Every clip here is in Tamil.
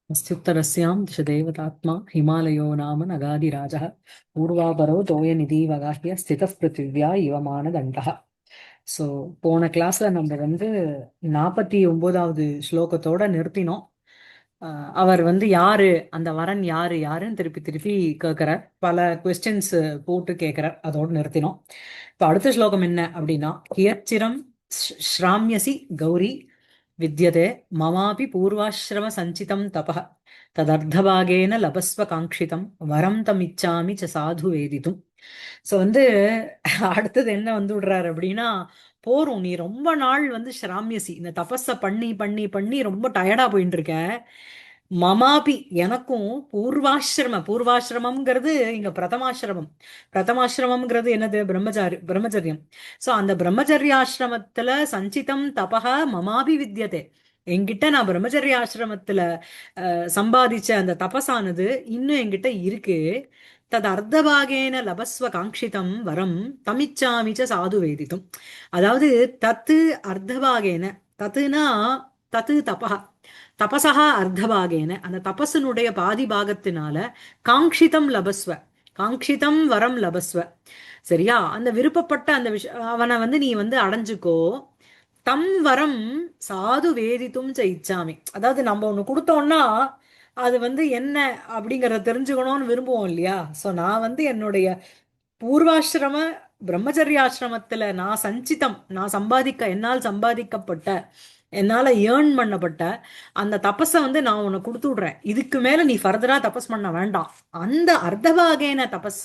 अस्त्युत्तरस्यां दिशदेवतात्मा हिमालयो नाम नगाधिराजः पूर्वापरो तोयनिधिवगाह्य स्थितः पृथिव्या इव मानदण्डः. ஸோ போன கிளாஸ்ல நம்ம வந்து 49வது ஸ்லோகத்தோட நிறுத்தினோம். அவர் வந்து யாரு, அந்த வரன் யாரு யாருன்னு திருப்பி திருப்பி கேட்கிறார். பல கொஸ்டின்ஸ் போட்டு கேட்கிறார். அதோட நிறுத்தினோம். இப்போ அடுத்த ஸ்லோகம் என்ன அப்படின்னா, கியச்சிரம் ஸ்ராம்யசி கௌரி வித்யதே மமாபி பூர்வாசிரம சஞ்சிதம் தபः ததர்த்தபாகேன லபஸ்வ காங்கிதம் வரம் தமிச்சாமி ச சாது வேதிதும். ஸோ வந்து அடுத்தது என்ன வந்து விடுறாரு அப்படின்னா, போரும் நீ ரொம்ப நாள் வந்து ஸ்ராமியசி இந்த தபஸ பண்ணி பண்ணி பண்ணி ரொம்ப டயர்டா போயிட்டு இருக்க. மமாபி எனக்கும் பூர்வாசிரமம்ங்கிறது இங்க பிரதமாசிரமம். பிரதமாசிரமம்ங்கிறது என்னது? பிரம்மச்சரியம். சோ அந்த பிரம்மச்சரியாசிரமத்துல சஞ்சிதம் தபக மமாபி வித்யதே. என்கிட்ட நான் பிரம்மச்சரிய ஆசிரமத்துல சம்பாதிச்ச அந்த தபசானது இன்னும் என்கிட்ட இருக்கு. தது அர்த்தபாகேன லபஸ்வ காங்கிதம் வரம் தமிச்சாமிச்ச சாது வேதித்தும். அதாவது தத்து அர்த்தபாகேன, தத்துனா தத்து தபா, தபசா அர்த்தபாகேன அந்த தபசனுடைய பாதி பாகத்தினால காங்கிதம் லபஸ்வ, காங்கிதம் வரம் லபஸ்வ. சரியா? அந்த விருப்பப்பட்ட அந்த அவனை வந்து நீ வந்து அடைஞ்சுக்கோ. தம் வரம் சாது வேதித்தும் இச்சாமி. அதாவது நம்ம ஒண்ணு கொடுத்தோம்னா அது வந்து என்ன அப்படிங்கறத தெரிஞ்சுக்கணும்னு விரும்புவோம் இல்லையா? சோ நான் வந்து என்னுடைய பூர்வாசிரம பிரம்மச்சரியாசிரமத்துல நான் என்னால் சம்பாதிக்கப்பட்ட, என்னால ஏர்ன் பண்ணப்பட்ட அந்த தபஸை வந்து நான் உனக்கு கொடுத்து விடுறேன். இதுக்கு மேல நீ ஃபர்தரா தபஸ் பண்ண வேண்டாம். அந்த அர்த்தபாகேன தபஸ்,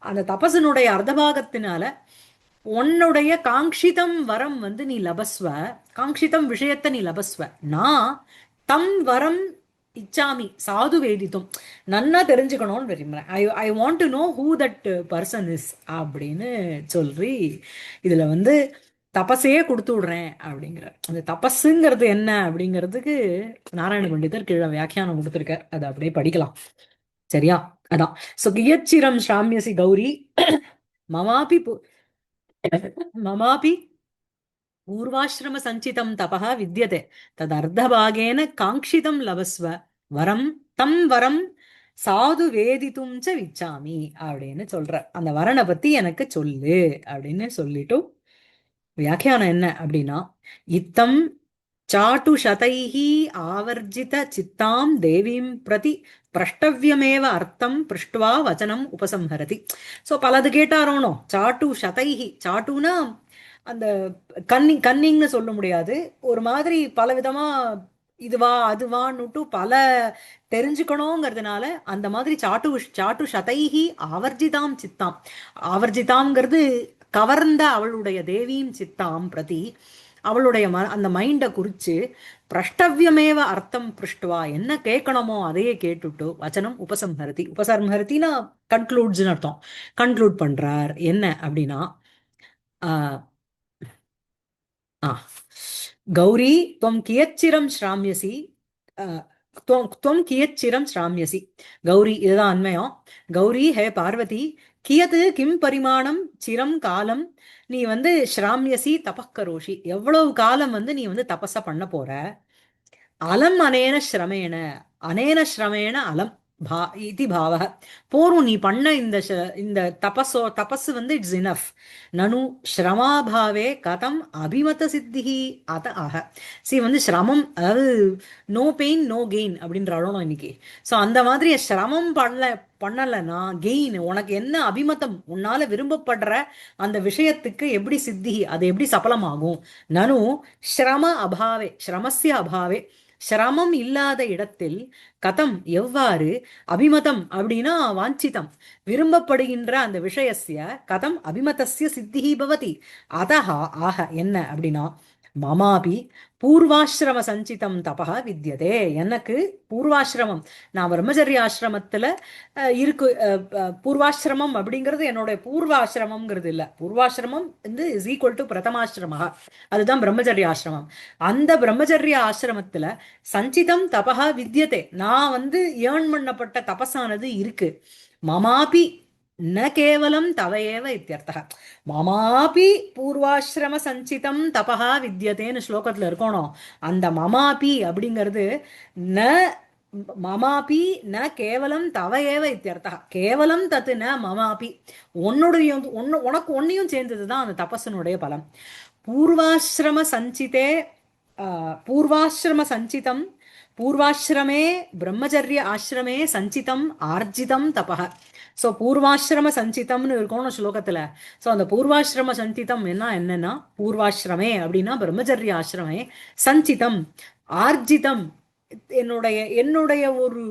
அந்த தபஸினுடைய அர்த்தபாகத்தினால உன்னுடைய காங்கிதம் வரம் வந்து நீ லபஸ்வ, காங்கிதம் விஷயத்தை நீ லபஸ்வ. நான் தம் வரம் இச்சாமி சாது வேதித்தும், நன்னா தெரிஞ்சுக்கணும்னு விரும்புறேன். I I want to know who that person is அப்படின்னு சொல்லி இதுல வந்து தபஸையே கொடுத்து விடுறேன் அப்படிங்கிற. அந்த தபஸுங்கிறது என்ன அப்படிங்கிறதுக்கு நாராயண பண்டிதர் கீழே வியாக்கியானம் கொடுத்திருக்கார். அதை அப்படியே படிக்கலாம். சரியா? அதான். சோ கியச்சிரம் ஸ்ராமியசி கௌரி மமாபி மமாபி பூர்வாசிரம சஞ்சிதம் தபः வித்யதே ததர்த்தபாகேன காங்கிதம் லபஸ்வ வரம் தம் வரம் சாது வேதித்தும் ச விச்சாமி அப்படின்னு சொல்ற. அந்த வரனை பத்தி எனக்கு சொல்லு அப்படின்னு சொல்லிட்டு வியாக்கியானம் என்ன அப்படின்னா, இத்தம் சாட்டு சதைஹி ஆவர்ஜித சித்தாம் தேவீம் பிரதி பிரஷ்டவியமேவ அர்த்தம் பிருஷ்டுவா வச்சனம் உபசம்ஹரதி. சோ பலது கேட்டாரோனோ. சாட்டு சதைஹி, சாட்டுனா அந்த கன்னிங்னு சொல்ல முடியாது, ஒரு மாதிரி பல விதமா இதுவா அதுவான்னுட்டு பல தெரிஞ்சுக்கணுங்கிறதுனால அந்த மாதிரி சாட்டு சாட்டு சதைஹி ஆவர்ஜிதாம் சித்தாம். ஆவர்ஜிதாம்ங்கிறது கவர்ந்த அவளுடைய தேவியும் சித்தாம் பிரதி, அவளுடைய அந்த மைண்டை குறிச்சு பிரஷ்டவியமேவ அர்த்தம் பிருஷ்டுவா என்ன கேட்கணுமோ அதையே கேட்டுட்டு வச்சனம் உபசம்ஹரதி. உபசம்ஹரத்தினா கன்க்ளூட்ஸ்னு அர்த்தம். கன்க்ளூட் பண்றார். என்ன அப்படின்னா, ஆஹ் கௌரி त्वं कियच्चिरं श्राम्यसि, त्वं कियच्चिरं श्राम्यसि. கௌரி இதுதான் அன்மயம். கௌரி ஹே பார்வதி, கியது கிம் பரிமாணம் சிரம் காலம் நீ வந்து ஸ்ராமியசி தபக்கரோஷி, எவ்வளவு காலம் வந்து நீ வந்து தபஸ பண்ண போற. அலம் அனேன ஸ்ரமேன, அனேன ஸ்ரமேன அலம் பா இதி பாவக. போரும் நீ பண்ண இந்த தபஸ் வந்து இட்ஸ் இனஃப். நனு ஸ்ரமாபாவே கதம் அபிமத சித்திஹி அத ஆக. வந்து சிரமம், அதாவது நோ பெயின் நோ கெயின் அப்படின்றாலும் இன்னைக்கு. ஸோ அந்த மாதிரி சிரமம் பண்ணலைன்னா கெயின் உனக்கு என்ன அபிமதம், உன்னால விரும்பப்படுற அந்த விஷயத்துக்கு எப்படி சித்தி, அது எப்படி சபலமாகும். நனு ஸ்ரம அபாவே, ஸ்ரமஸ்ய அபாவே, சிரமம் இல்லாத இடத்தில் கதம் எவ்வாறு, அபிமதம் அப்படின்னா வாஞ்சிதம், விரும்பப்படுகின்ற அந்த விஷயஸ்ய கதம் அபிமதஸ்ய சித்திஹி பவதி. அதஹா ஆக என்ன அப்படின்னா, மமாபி பூர்வாசிரம சஞ்சிதம் தபக வித்யதே. எனக்கு பூர்வாசிரமம், நான் பிரம்மச்சரிய ஆசிரமத்துல இருக்கு. பூர்வாசிரமம் அப்படிங்கிறது என்னோட பூர்வாசிரமம்ங்கிறது இல்ல. பூர்வாசிரமம் வந்து இஸ் ஈக்குவல் டு பிரதமாசிரம, அதுதான் பிரம்மச்சரிய ஆசிரமம். அந்த பிரம்மச்சரிய ஆசிரமத்துல சஞ்சிதம் தபக வித்யதே, நான் வந்து ஏர்ன் பண்ணப்பட்ட தபஸானது இருக்கு. மமாபி ந கேவலம் தவ ஏவ இத்தியர்த்தः. மமாபி பூர்வாசிரம சஞ்சிதம் தபஹா வித்யதேன்னு ஸ்லோகத்துல இருக்கணும். அந்த மமாபி அப்படிங்கிறது ந மமாபி ந கேவலம் தவ ஏவ இத்தியர்த்தா, கேவலம் தத்து ந மமாபி, உன்னுடையும் உனக்கு ஒன்னையும் சேர்ந்ததுதான் அந்த தபஸனுடைய பலம். பூர்வாசிரம சஞ்சிதே பூர்வாசிரம சஞ்சிதம், பூர்வாசிரமே பிரம்மச்சரிய ஆசிரமே சஞ்சிதம் ஆர்ஜிதம் தபஹ. ஸோ பூர்வாசிரம சஞ்சிதம்னு இருக்கணும் ஸ்லோகத்துல. ஸோ அந்த பூர்வாசிரம சஞ்சிதம் என்னன்னா, பூர்வாசிரமே அப்படின்னா பிரம்மச்சரிய ஆசிரமே, சஞ்சிதம் ஆர்ஜிதம் என்னுடைய என்னுடைய ஒரு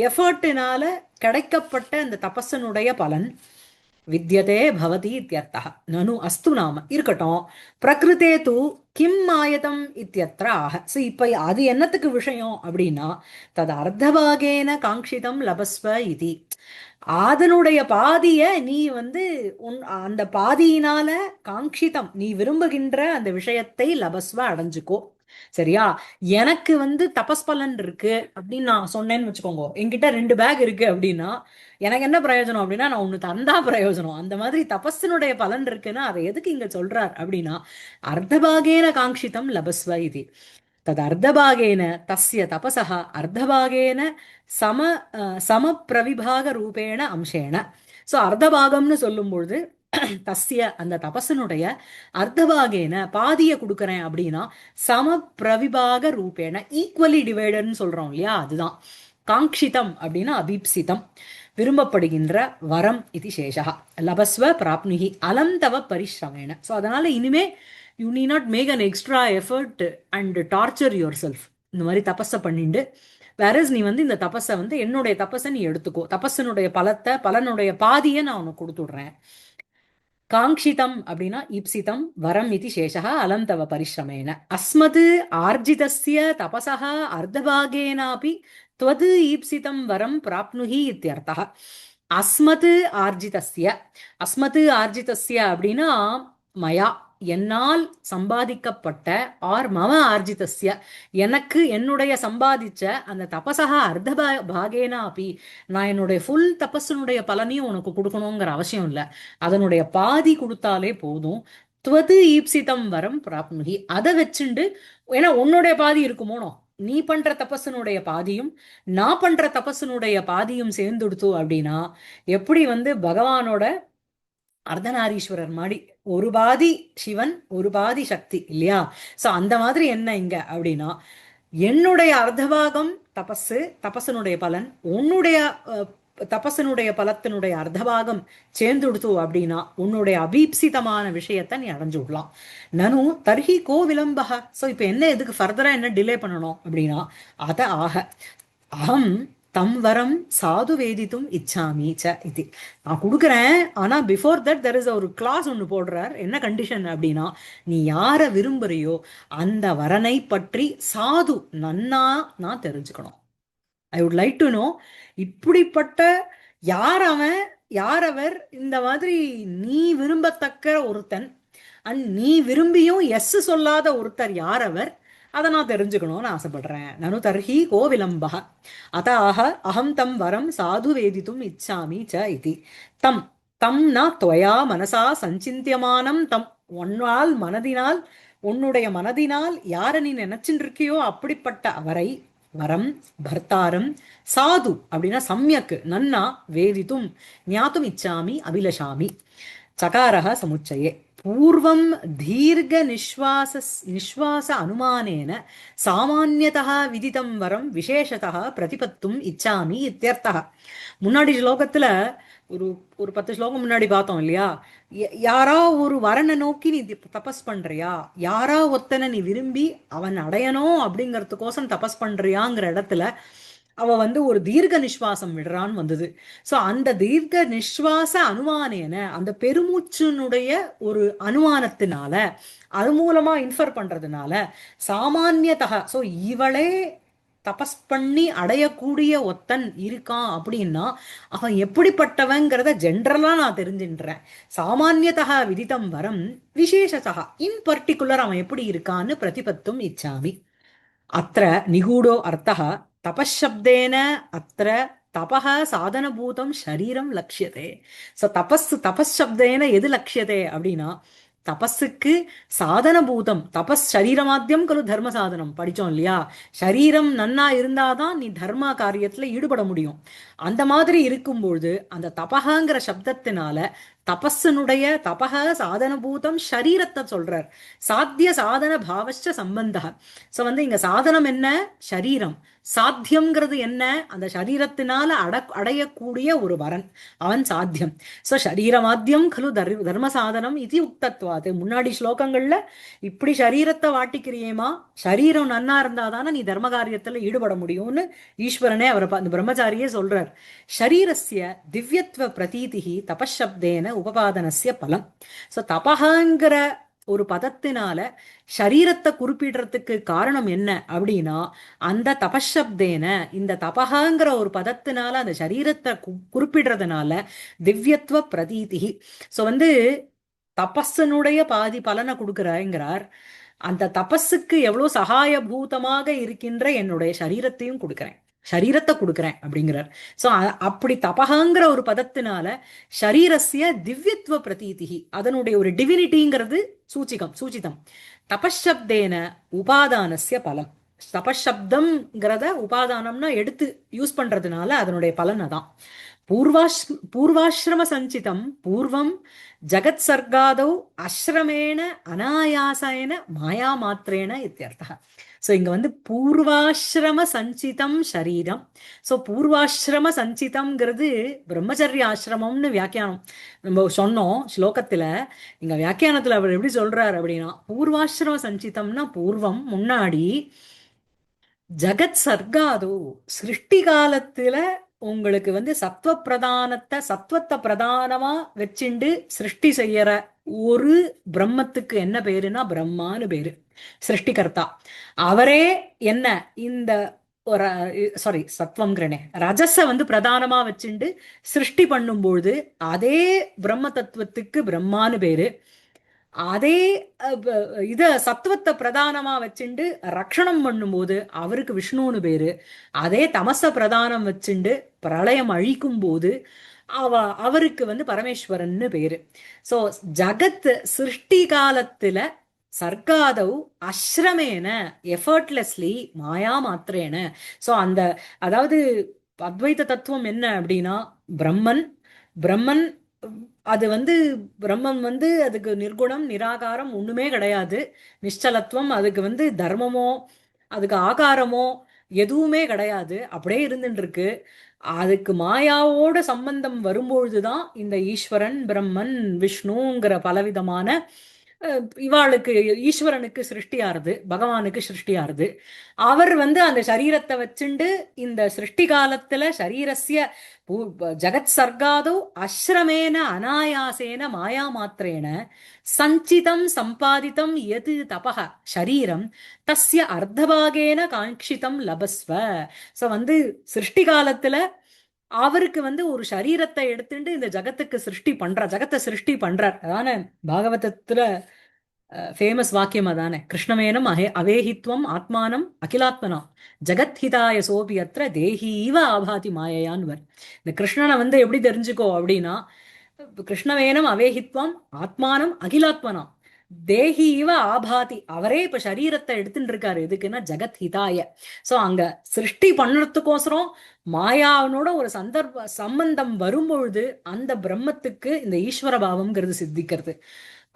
எஃபர்ட்டினால கிடைக்கப்பட்ட அந்த தபஸனுடைய பலன். வித்யதே பவதி இத்தியர்த்தः. நனு அஸ்து நாம இருக்கட்டும், பிரகிருதே தூ கிம் ஆயதம் இத்தியத்ர ஆக. ஸோ இப்போ அது என்னத்துக்கு விஷயம் அப்படின்னா, தது அர்த்தபாகேன காங்கிதம் லபஸ்வ இதி, அதனுடைய பாதிய நீ வந்து அந்த பாதியினால காங்கிதம் நீ விரும்புகின்ற அந்த விஷயத்தை லபஸ்வ அடைஞ்சுக்கோ. சரியா? எனக்கு வந்து தபஸ் பலன் இருக்கு அப்படின்னு நான் சொன்னேன்னு வச்சுக்கோங்க, என்கிட்ட 2 பேக் இருக்கு அப்படின்னா எனக்கு என்ன பிரயோஜனம் அப்படின்னா, நான் ஒண்ணு தந்தா பிரயோஜனம். அந்த மாதிரி தபஸினுடைய பலன் இருக்குன்னா அதை எதுக்கு இங்க சொல்றார் அப்படின்னா, அர்த்தபாகேன காங்கிதம் லபஸ்வ இது. தது அர்த்தபாகேன தஸ்ய தபசः அர்த்தபாகேன சம சமப்பிரவிபாக ரூபேண அம்சேன. ஸோ அர்த்தபாகம்னு சொல்லும்பொழுது தஸ்ய அந்த தபசனுடைய அர்த்தபாகேன பாதியை கொடுக்கறேன் அப்படின்னா, சம பிரவிபாக ரூபேண ஈக்குவலி டிவைடட்னு சொல்றோம் இல்லையா, அதுதான் காங்கிதம் அப்படின்னா அபீப்சிதம், விரும்பப்படுகின்ற வரம் இது சேஷா. லபஸ்வ பிராப்னுகி அலம் தவ பரிசிரமேன. ஸோ அதனால இனிமே you need not make an extra effort and torture yourself. இந்த மாதிரி தபஸை பண்ணிண்டு வேறஸ் நீ வந்து இந்த தபஸை வந்து என்னுடைய தபஸை நீ எடுத்துக்கோ, தபஸனுடைய பலனுடைய பாதியை நான் உனக்கு கொடுத்துடுறேன். காங்கிதம் அப்படின்னா ஈப்சிதம் வரம் இது சேஷா அலம் தவ பரிசிரமேன. அஸ்மது ஆர்ஜிதஸ்ய தபசः அர்த்தபாகேனாபி त्वद् ஈப்சிதம் வரம் பிராப்னுஹி இத்தியர்த்தः. அஸ்மத் ஆர்ஜிதஸ்ய, அஸ்மத் ஆர்ஜிதஸ்ய அப்படின்னா மயா என்னால் சம்பாதிக்கப்பட்ட, ஆர் மம ஆர்ஜிதஸ்ய எனக்கு என்னுடைய சம்பாதிச்ச அந்த தபசக அர்த்த பாகேனா அப்படி, நான் என்னுடைய ஃபுல் தபஸனுடைய பலனையும் உனக்கு கொடுக்கணுங்கிற அவசியம் இல்லை, அதனுடைய பாதி கொடுத்தாலே போதும். துவது ஈப்சிதம் வரம் பிராப்னுகி, அதை வச்சுண்டு, ஏன்னா உன்னுடைய பாதி இருக்குமோனோ, நீ பண்ற தபஸனுடைய பாதியும் நான் பண்ற தபஸனுடைய பாதியும் சேர்ந்துடுத்து அப்படின்னா, எப்படி வந்து பகவானோட அர்த்தநாரீஸ்வரர் மாதிரி ஒரு பாதி சிவன் ஒரு பாதி சக்தி இல்லையா? சோ அந்த மாதிரி என்ன இங்க அப்படின்னா, என்னுடைய அர்த்தபாகம் தபஸு, தபஸனுடைய பலன், உன்னுடைய தபஸனுடைய பலத்தினுடைய அர்த்தபாகம் சேர்ந்துடுத்து அப்படின்னா உன்னுடைய அபீப்சிதமான விஷயத்தை நீ அடைஞ்சு விடலாம். நனு தர்ஹி கோ விளம்பக. ஸோ இப்போ என்ன, எதுக்கு ஃபர்தரா என்ன டிலே பண்ணணும் அப்படின்னா, அத ஆக அகம் தம் வரம் சாது வேதித்தும் இச்சாமி ச இது. நான் கொடுக்குறேன், ஆனா பிஃபோர் தட் தெர் இஸ் ஒரு கிளாஸ் ஒன்று போடுறார். என்ன கண்டிஷன் அப்படின்னா, நீ யாரை விரும்புறியோ அந்த வரனை பற்றி சாது நன்னா நான் தெரிஞ்சுக்கணும். I would like to know, இப்படிப்பட்ட யார் அவன், யார் அவர், இந்த மாதிரி நீ விரும்பத்தக்க ஒருத்தன் அண்ட் நீ விரும்பியும் எஸ் சொல்லாத ஒருத்தர் யார் அவர், அதை நான் தெரிஞ்சுக்கணும்னு ஆசைப்படுறேன். நனு தர்ஹி கோ விளம்பக அதாக அகம் தம் வரம் சாது வேதித்தும் இச்சாமி ச இதி. தம் தம்னா துவயா மனசா சஞ்சிந்தியமானம் தம், ஒன்னால் மனதினால், உன்னுடைய மனதினால் யாரை நீ நினைச்சுட்டு இருக்கியோ அப்படிப்பட்ட அவரை, வரம் பர்த்தாரம், சாது அப்படின்னா சம்யக் நன்னா, வேதித்தும் ஞாத்தும் இச்சாமி அபிலஷாமி. சகாரः சமுச்சயே பூர்வம் தீர்க்க நிஸ்வாச அனுமானேன சாமான்யதः விதிதம் வரம் விசேஷதः பிரதிபத்தும் இச்சாமி இத்தியர்த்தः. முன்னாடி ஸ்லோகத்துல ஒரு ஒரு 10 ஸ்லோகம் முன்னாடி பார்த்தோம் இல்லையா, யாரா ஒரு வரனை நோக்கி நீ தபஸ் பண்றியா, யாரா ஒத்தனை நீ விரும்பி அவன் அடையணும் அப்படிங்கறதுக்கோசம் தபஸ் பண்றியாங்கிற இடத்துல அவ வந்து ஒரு தீர்க்க நிஸ்வாசம் விடுறான்னு வந்தது. சோ அந்த தீர்க்க நிஸ்வாச அனுமானேன, அந்த பெருமூச்சினுடைய ஒரு அனுமானத்தினால, அது மூலமா இன்ஃபர் பண்றதுனால, சாமானியதக, சோ இவளே தபஸ் பண்ணி அடையக்கூடிய ஒத்தன் இருக்கான் அப்படின்னா அவன் எப்படிப்பட்டவங்கிறத ஜென்ரலா நான் தெரிஞ்சுன்றேன். சாமானியதா விதித்தம் வரம் விசேஷதா இன் பர்டிகுலர் அவன் எப்படி இருக்கான்னு பிரதிபத்தும் இச்சாமி. அத்திர நிகூடோ அர்த்தः தபஷப்தேன அத்திர தபஹ சாதனபூதம் ஷரீரம் லட்சியதே. ஸோ தபஸ் சப்தேன எது லட்சியதே அப்படின்னா, தபஸுக்கு சாதன பூதம் தபஸ் சரீரமாத்தியம் கலு தர்ம சாதனம் படிச்சோம் இல்லையா? சரீரம் நன்னா இருந்தாதான் நீ தர்ம காரியத்துல ஈடுபட முடியும். அந்த மாதிரி இருக்கும்பொழுது அந்த தபகங்கிற சப்தத்தினால தபஸனுடைய தபக சாதனபூதம் ஷரீரத்தை சொல்றார். சாத்திய சாதன பாவச்ச சம்பந்த. சோ வந்து இங்க சாதனம் என்ன? ஷரீரம். சாத்தியம்ங்கிறது என்ன? அந்த சரீரத்தினால அடையக்கூடிய ஒரு வரன், அவன் சாத்தியம். சோ சரீரமாத்தியம் கலு தர்ம சாதனம் இது உக்தத்வாது. முன்னாடி ஸ்லோகங்கள்ல இப்படி சரீரத்தை வாட்டிக்கிறியேமா, சரீரம் நன்னா இருந்தாதானே நீ தர்ம காரியத்துல ஈடுபட முடியும்னு ஈஸ்வரனே அவரை அந்த பிரம்மச்சாரியே சொல்றார். ஷரீரஸ்ய திவ்யத்வ பிரதீதிஹி தபஷப்தேன உபபாதனஸ்ய பலம். சோ தபஹங்கிற ஒரு பதத்தினால சரீரத்தை குறிப்பிடுறதுக்கு காரணம் என்ன அப்படின்னா, அந்த தபஷப்தேன இந்த தபஹங்கிற ஒரு பதத்தினால அந்த சரீரத்தை குறிப்பிடுறதுனால திவ்யத்துவ பிரதீதிஹி. சோ வந்து தபஸனுடைய பாதி பலனை கொடுக்குறாங்கிறார். அந்த தபஸுக்கு எவ்வளவு சகாயபூதமாக இருக்கின்ற என்னுடைய சரீரத்தையும் கொடுக்குறேன், சரீரத்தை கொடுக்குறேன் அப்படிங்கிறார். சோ அப்படி தபகங்கிற ஒரு பதத்தினால ஷரீரஸ்ய திவ்யத்துவ பிரதீதிகி, அதனுடைய ஒரு டிவினிட்டிங்கிறது சூச்சிதம். தபஷப்தேன உபாதானஸ்ய பலம். தபஷப்தம்ங்கிறத உபாதானம்னா எடுத்து யூஸ் பண்றதுனால அதனுடைய பலன் அதான். பூர்வாசிரம சஞ்சிதம் பூர்வம் ஜகத் சர்காதௌ அஸ்ரமேண அனாயாசேன மாயா மாத்திரேன இத்தியர்த்தः. சோ இங்க வந்து பூர்வாசிரம சஞ்சிதம் சரீரம். சோ பூர்வாசிரம சஞ்சிதம்ங்கிறது பிரம்மச்சரிய ஆசிரமம்னு வியாக்கியானம் நம்ம சொன்னோம் ஸ்லோகத்துல. இங்க வியாக்கியானத்துல அவர் எப்படி சொல்றாரு அப்படின்னா, பூர்வாசிரம சஞ்சிதம்னா பூர்வம் முன்னாடி, ஜகத் சர்க்காதோ சிருஷ்டி காலத்துல உங்களுக்கு வந்து சத்வத்தை பிரதானமா வச்சுண்டு சிருஷ்டி செய்யற ஒரு பிரம்மத்துக்கு என்ன பேருனா பிரம்மான்னு பேரு, சிருஷ்டிகர்த்தா. அவரே என்ன இந்த ஒரு சாரி சத்வம்ங்கிறனே ரஜஸ வந்து பிரதானமா வச்சுண்டு சிருஷ்டி பண்ணும்பொழுது அதே பிரம்ம தத்துவத்துக்கு பிரம்மான்னு பேரு. அதே இத சத்துவத்தை பிரதானமா வச்சுண்டு ரக்ஷணம் பண்ணும்போது அவருக்கு விஷ்ணுன்னு பேரு. அதே தமச பிரதானம் வச்சுண்டு பிரளயம் அழிக்கும் போது அவருக்கு வந்து பரமேஸ்வரன்னு பேரு. சோ ஜகத் சிருஷ்டி காலத்துல சர்க்காதவ் அஸ்ரமேன எஃபர்ட்லெஸ்லி மாயா மாத்திரேன. சோ அந்த அதாவது அத்வைத தத்துவம் என்ன அப்படின்னா, பிரம்மன் பிரம்மன் அது வந்து பிரம்மம் வந்து அதுக்கு நிர்குணம் நிராகாரம் ஒண்ணுமே கிடையாது, நிശ്ചலத்துவம். அதுக்கு வந்து தர்மமோ அதுக்கு ஆகாரமோ எதுவுமே கிடையாது, அப்படியே இருந்துட்டு இருக்கு. அதுக்கு மாயாவோட சம்பந்தம் வரும்பொழுதுதான் இந்த ஈஸ்வரன் பிரம்மன் விஷ்ணுங்கிற பலவிதமான இவாளுக்கு ஈஸ்வரனுக்கு சிருஷ்டியாருது, பகவானுக்கு சிருஷ்டியாருது. அவர் வந்து அந்த சரீரத்தை வச்சுண்டு இந்த சிருஷ்டி காலத்துல சரீரஸ்ய ஜகத் சர்க்காதோ அஸ்ரமேன அனாயாசேன மாயா மாத்திரேன சஞ்சிதம் சம்பாதித்தம் எது தபக சரீரம் தஸ்ய அர்த்தபாகேன காங்கிதம் லபஸ்வ. சோ வந்து சிருஷ்டி காலத்துல அவருக்கு வந்து ஒரு சரீரத்தை எடுத்துட்டு இந்த ஜகத்துக்கு ஜகத்தை சிருஷ்டி பண்றார். அதான பாகவதத்துல ஃபேமஸ் வாக்கியம் அதானே, கிருஷ்ணமேனம் அவேஹித்வம் ஆத்மானம் அகிலாத்மனா ஜகத் ஹிதாய சோபி அத்திர தேஹீவ ஆபாதி மாயையான்வர். இந்த கிருஷ்ணனை வந்து எப்படி தெரிஞ்சுக்கோ அப்படின்னா, கிருஷ்ணவேனம் அவேஹித்வம் ஆத்மானம் அகிலாத்மனா தேஹீவ ஆபாதி. அவரே இப்ப சரீரத்தை எடுத்துட்டு இருக்காரு, எதுக்குன்னா ஜகத் ஹிதாய. சோ அங்க சிருஷ்டி பண்ணறதுக்கோசரம் மாயாவனோட ஒரு சம்பந்தம் வரும்பொழுது அந்த பிரம்மத்துக்கு இந்த ஈஸ்வர பாவம்ங்கிறது சித்திக்கிறது.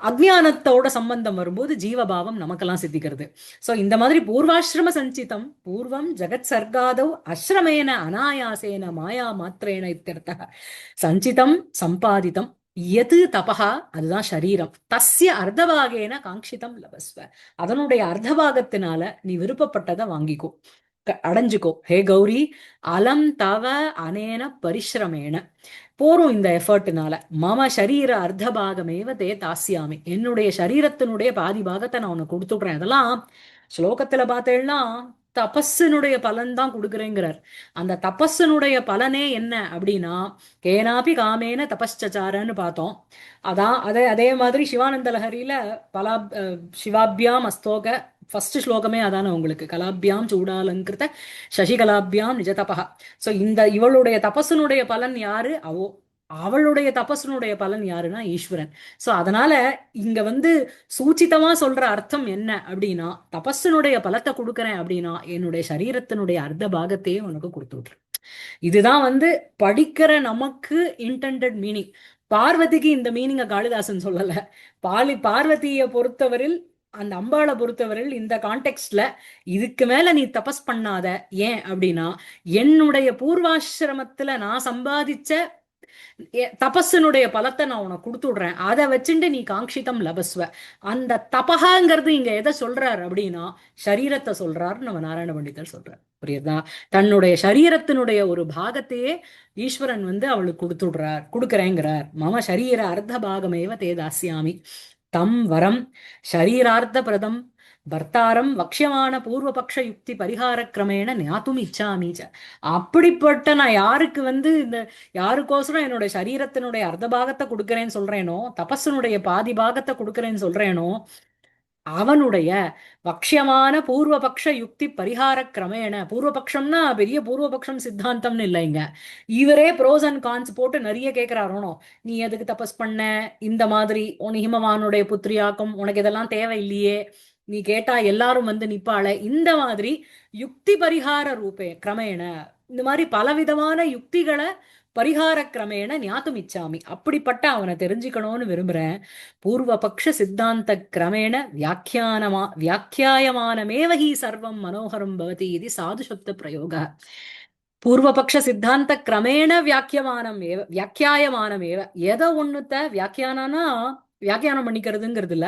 அஜ்ஞானத்தோட சம்பந்தம் வரும்போது ஜீவபாவம் நமக்கெல்லாம் சித்திக்கிறது. சோ இந்த மாதிரி பூர்வாசிரம சஞ்சிதம் பூர்வம் ஜகத் சர்க்காதவ் அஸ்ரமேன அனாயாசேன மாயா மாத்திரேன இத்தியர்த்தः சஞ்சிதம் சம்பாதித்தம் எது தபஹா, அதுதான் சரீரம். தஸ்ய அர்த்தபாகேன காங்கிதம் லபஸ்வ, அதனுடைய அர்த்தபாகத்தினால நீ விருப்பப்பட்டதை வாங்கிக்கோ, அடைஞ்சுக்கோ. ஹே கௌரி அலம் தவ அனேன பரிசிரமேன, போரும் இந்த எஃபர்ட்னால மம சரீர அர்த்தபாகமேவ தே தாசியாமி, என்னுடைய சரீரத்தினுடைய பாதி பாகத்தை நான் உனக்கு கொடுத்துடுறேன். அதெல்லாம் ஸ்லோகத்துல பார்த்தேன்னா தபஸினுடைய பலன் தான் கொடுக்குறேங்கிறார். அந்த தபஸினுடைய பலனே என்ன அப்படின்னா, கேனாபி காமேன தபஸ்சச்சாரன்னு பார்த்தோம். அதே மாதிரி சிவானந்த லஹரியில சிவாபியாம் அஸ்தோக ஃபர்ஸ்ட் ஸ்லோகமே அதான உங்களுக்கு, கலாபியாம் சூடாலங்கிருத்த சசிகலாபியாம் நிஜ தபா. சோ இந்த இவளுடைய தபஸனுடைய பலன் யாரு? அவோ அவளுடைய தபஸனுடைய பலன் யாருன்னா ஈஸ்வரன். சோ அதனால இங்க வந்து சூச்சிதமா சொல்ற அர்த்தம் என்ன அப்படின்னா, தபஸனுடைய பலத்தை கொடுக்கறேன் அப்படின்னா என்னுடைய சரீரத்தினுடைய அர்த்த பாகத்தையே உனக்கு கொடுத்து விட்டுரு. இதுதான் வந்து படிக்கிற நமக்கு இன்டெண்டட் மீனிங். பார்வதிக்கு இந்த மீனிங்க காளிதாசன் சொல்லல. பார்வதியை பொறுத்தவரில், அந்த அம்பாளை பொறுத்தவரையில் இந்த கான்டெக்ட்ல இதுக்கு மேல நீ தபஸ் பண்ணாத. ஏன் அப்படின்னா, என்னுடைய பூர்வாசிரமத்துல நான் சம்பாதிச்ச தபஸனுடைய பலத்தை நான் உனக்கு கொடுத்து விடுறேன். அதை வச்சுட்டு நீ காங்கிதம் லபஸ்வ. அந்த தபகாங்கிறது இங்க எதை சொல்றார் அப்படின்னா, சரீரத்தை சொல்றார் நம்ம நாராயண பண்டிதர் சொல்றார். புரியுதா? தன்னுடைய சரீரத்தினுடைய ஒரு பாகத்தையே ஈஸ்வரன் வந்து அவளுக்கு கொடுத்துடுறார், கொடுக்கறேங்கிறார். மம சரீர அர்த்த பாகமேவ தேதாஸ்யாமி தம் வரம் ஷரீரார்த்த பிரதம் பர்த்தாரம் வக்ஷமான பூர்வபக்ஷ யுக்தி பரிகார கிரமேண ஞாத்தும் இச்சாமீச்ச. அப்படிப்பட்ட நான் யாருக்கு வந்து இந்த யாருக்கோசரம் என்னோட சரீரத்தினுடைய அர்த்த பாகத்தை கொடுக்கறேன்னு சொல்றேனோ, தபஸனுடைய பாதி பாகத்தை கொடுக்கறேன்னு சொல்றேனோ, அவனுடைய பக்ஷமான பூர்வபக்ஷ யுக்தி பரிகார கிரமேண, பூர்வபக்ஷம்னா பெரிய பூர்வபக்ஷம் சித்தாந்தம்னு இல்லைங்க. இவரே ப்ரோஸ் அண்ட் கான்ஸ் போட்டு நிறைய கேட்கிறாரோனோ, நீ எதுக்கு தபஸ் பண்ண, இந்த மாதிரி உன் ஹிமவானுடைய புத்திரியாக்கும், உனக்கு இதெல்லாம் தேவையில்லையே, நீ கேட்டா எல்லாரும் வந்து நிப்பாளே, இந்த மாதிரி யுக்தி பரிகார ரூபே கிரமேண, இந்த மாதிரி பலவிதமான யுக்திகளை பரிகார கிரமேண ஞாத்தும் இச்சாமி, அப்படிப்பட்ட அவனை தெரிஞ்சுக்கணும்னு விரும்புறேன். பூர்வபக்ஷ சித்தாந்த கிரமேண வியாக்கியாயமானமேவ ஹி சர்வம் மனோகரம் பவதி இது சாது சப்த பிரயோக. பூர்வபக்ஷ சித்தாந்த கிரமேண வியாக்கியாயமானமேவ. எதோ ஒண்ணுத்த வியாக்கியானம்னா வியாக்கியானம் பண்ணிக்கிறதுங்கிறது இல்ல,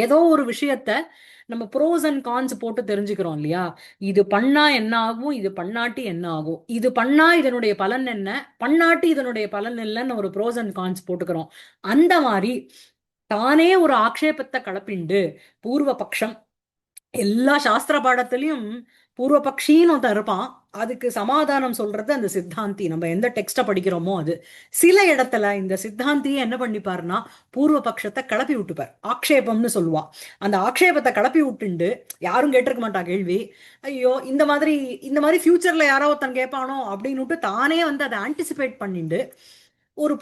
ஏதோ ஒரு விஷயத்த நம்ம ப்ரோஸ் அண்ட் கான்ஸ் போட்டு தெரிஞ்சுக்கிறோம் இல்லையா. இது பண்ணா என்ன ஆகும், இது பண்ணாட்டி என்ன ஆகும், இது பண்ணா இதனுடைய பலன் என்ன, பண்ணாட்டி இதனுடைய பலன் இல்லைன்னு ஒரு ப்ரோஸ் அண்ட் கான்ஸ் போட்டுக்கிறோம். அந்த மாதிரி தானே ஒரு ஆக்ஷேபத்தை கலப்பிண்டு பூர்வபக்ஷம், எல்லா சாஸ்திர பாடத்திலையும் பூர்வபக்ஷின்னு ஒருத்தன் இருப்பான், அதுக்கு சமாதானம் சொல்றது அந்த சித்தாந்தி. நம்ம எந்த டெக்ஸ்ட படிக்கிறோமோ அது. சில இடத்துல இந்த சித்தாந்தியை என்ன பண்ணிப்பாருன்னா, பூர்வபக்ஷத்தை கிளப்பி விட்டுப்பார், ஆக்ஷேபம்னு சொல்லுவா. அந்த ஆக்ஷேபத்தை கிளப்பி விட்டுண்டு யாரும் கேட்டிருக்க மாட்டா கேள்வி. ஐயோ இந்த மாதிரி ஃபியூச்சர்ல யாரோ ஒருத்தன் கேட்பானோ அப்படின்னு தானே வந்து அதை ஆன்டிசிபேட் பண்ணிண்டு ஒரு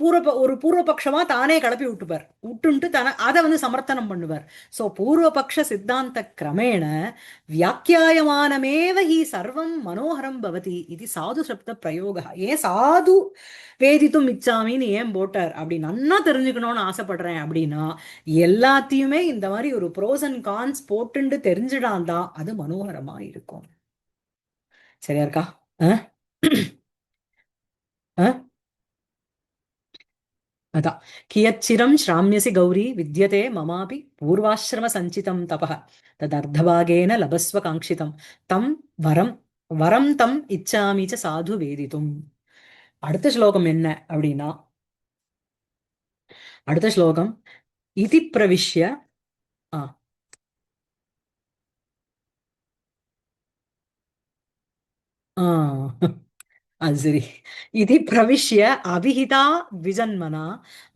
பூர்வபக்ஷமா தானே கிளப்பி விட்டுன்ட்டு அதை வந்து சமர்த்தனம் பண்ணுவார். சோ பூர்வபக்ஷ சித்தாந்த கிரமேண வியாக்கியாயமானமேவ ஹி சர்வம் மனோகரம் பவதி இது சாது சப்த பிரயோக. ஏன் சாது வேதித்தும் இச்சாமின்னு ஏன் போட்டார் அப்படி நன்னா தெரிஞ்சுக்கணும்னு ஆசைப்படுறேன் அப்படின்னா, எல்லாத்தையுமே இந்த மாதிரி ஒரு ப்ரோஸ் அண்ட் கான்ஸ் போட்டுண்டு தெரிஞ்சிடான்தான் அது மனோகரமா இருக்கும். சரியா இருக்கா? அதான் கியச்சிரம் ஸ்ராமியசி கௌரி வித்யதே மமாபி பூர்வாசிரம சஞ்சிதம் தபः ததர்த்தபாகேன லபஸ்வ காங்கிதம் தம் வரம் வரம் தம் இச்சாமி ச சாது வேதித்தும். அடுத்த ஸ்லோகம் என்ன அப்படின்னா, அடுத்த ஸ்லோகம் இதி பிரவிஷ்ய. ஆ ஆ அது சரி. இது பிரவிஷ்ய அபிஹிதா த்விஜன்மனா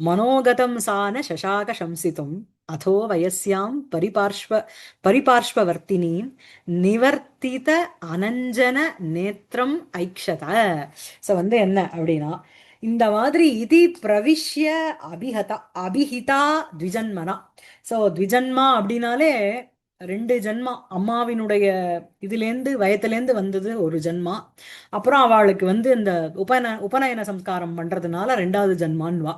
மனோகதம் சான சசாக சம்சித்தும் அதோ வயஸ்யாம் பரிபார்ஷ்வவர்த்தினீம் நிவர்த்தித அனஞ்சன நேத்திரம் ஐக்ஷத. ஸோ வந்து என்ன அப்படின்னா, இந்த மாதிரி இதி பிரவிஷ்ய அபிஹிதா த்விஜன்மனா. ஸோ த்விஜன்மா அப்படின்னாலே ரெண்டு ஜென்மா, அம்மாவினுடைய இதுலேருந்து வயத்திலேருந்து வந்தது ஒரு ஜென்மா, அப்புறம் அவளுக்கு வந்து இந்த உபநயன சம்ஸ்காரம் பண்றதுனால ரெண்டாவது ஜென்மான்வா.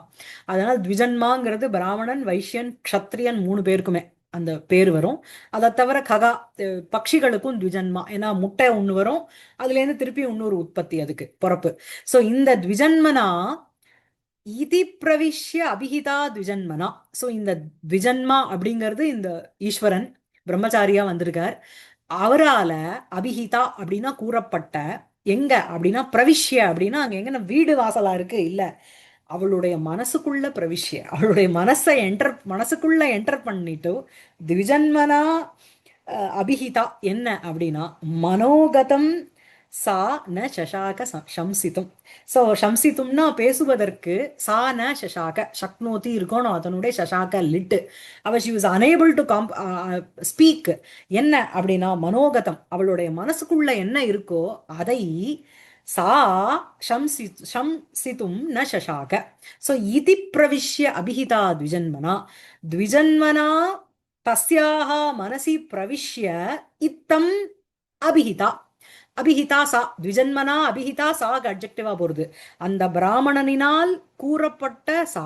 அதனால த்விஜன்மாங்கிறது பிராமணன் வைஷ்யன் க்ஷத்ரியன் மூணு பேருக்குமே அந்த பேர் வரும். அதை தவிர ககா பட்சிகளுக்கும் த்விஜன்மா, ஏன்னா முட்டை ஒண்ணு வரும், அதுல இருந்து திருப்பி இன்னொரு உற்பத்தி, அதுக்கு பிறப்பு. சோ இந்த த்விஜன்மனா இதி பிரவிஷ்ய அபிஹிதா த்விஜன்மனா. சோ இந்த த்விஜன்மா அப்படிங்கிறது இந்த ஈஸ்வரன் பிரம்மச்சாரியா வந்திருக்கார். அவரால அபிஹிதா அப்படின்னா கூறப்பட்ட, எங்க அப்படின்னா பிரவிஷ்ய அப்படின்னா அங்க எங்கன்னா வீடு வாசலா இருக்கு இல்ல, அவளுடைய மனசுக்குள்ள பிரவிஷ்ய, அவளுடைய மனசுக்குள்ள என்டர் பண்ணிட்டு திவிஜன்மனா அபிஹிதா என்ன அப்படின்னா மனோகதம் சா ந சசாக சம்சித்தும். ஸோ சம்சித்தும்னா பேசுவதற்கு, சா ந சசாக சக்னோதி இருக்கணும் அதனுடைய சசாக லிட்டு, அவ she was unable to speak. என்ன அப்படின்னா மனோகதம், அவளுடைய மனசுக்குள்ள என்ன இருக்கோ அதை சா சம்சித்தும் ந சசாக. சோ இதி பிரவிஷ்ய அபிஹிதா த்விஜன்மனா த்விஜன்மனா தஸ்யாஹ மனசி பிரவிஷ்ய இத்தம் அபிஹிதா. அபிஹிதா சா த்விஜன்மனா அபிஹிதா சாக்கு அட்ஜெக்டிவா போறது. அந்த பிராமணனினால் கூறப்பட்ட சா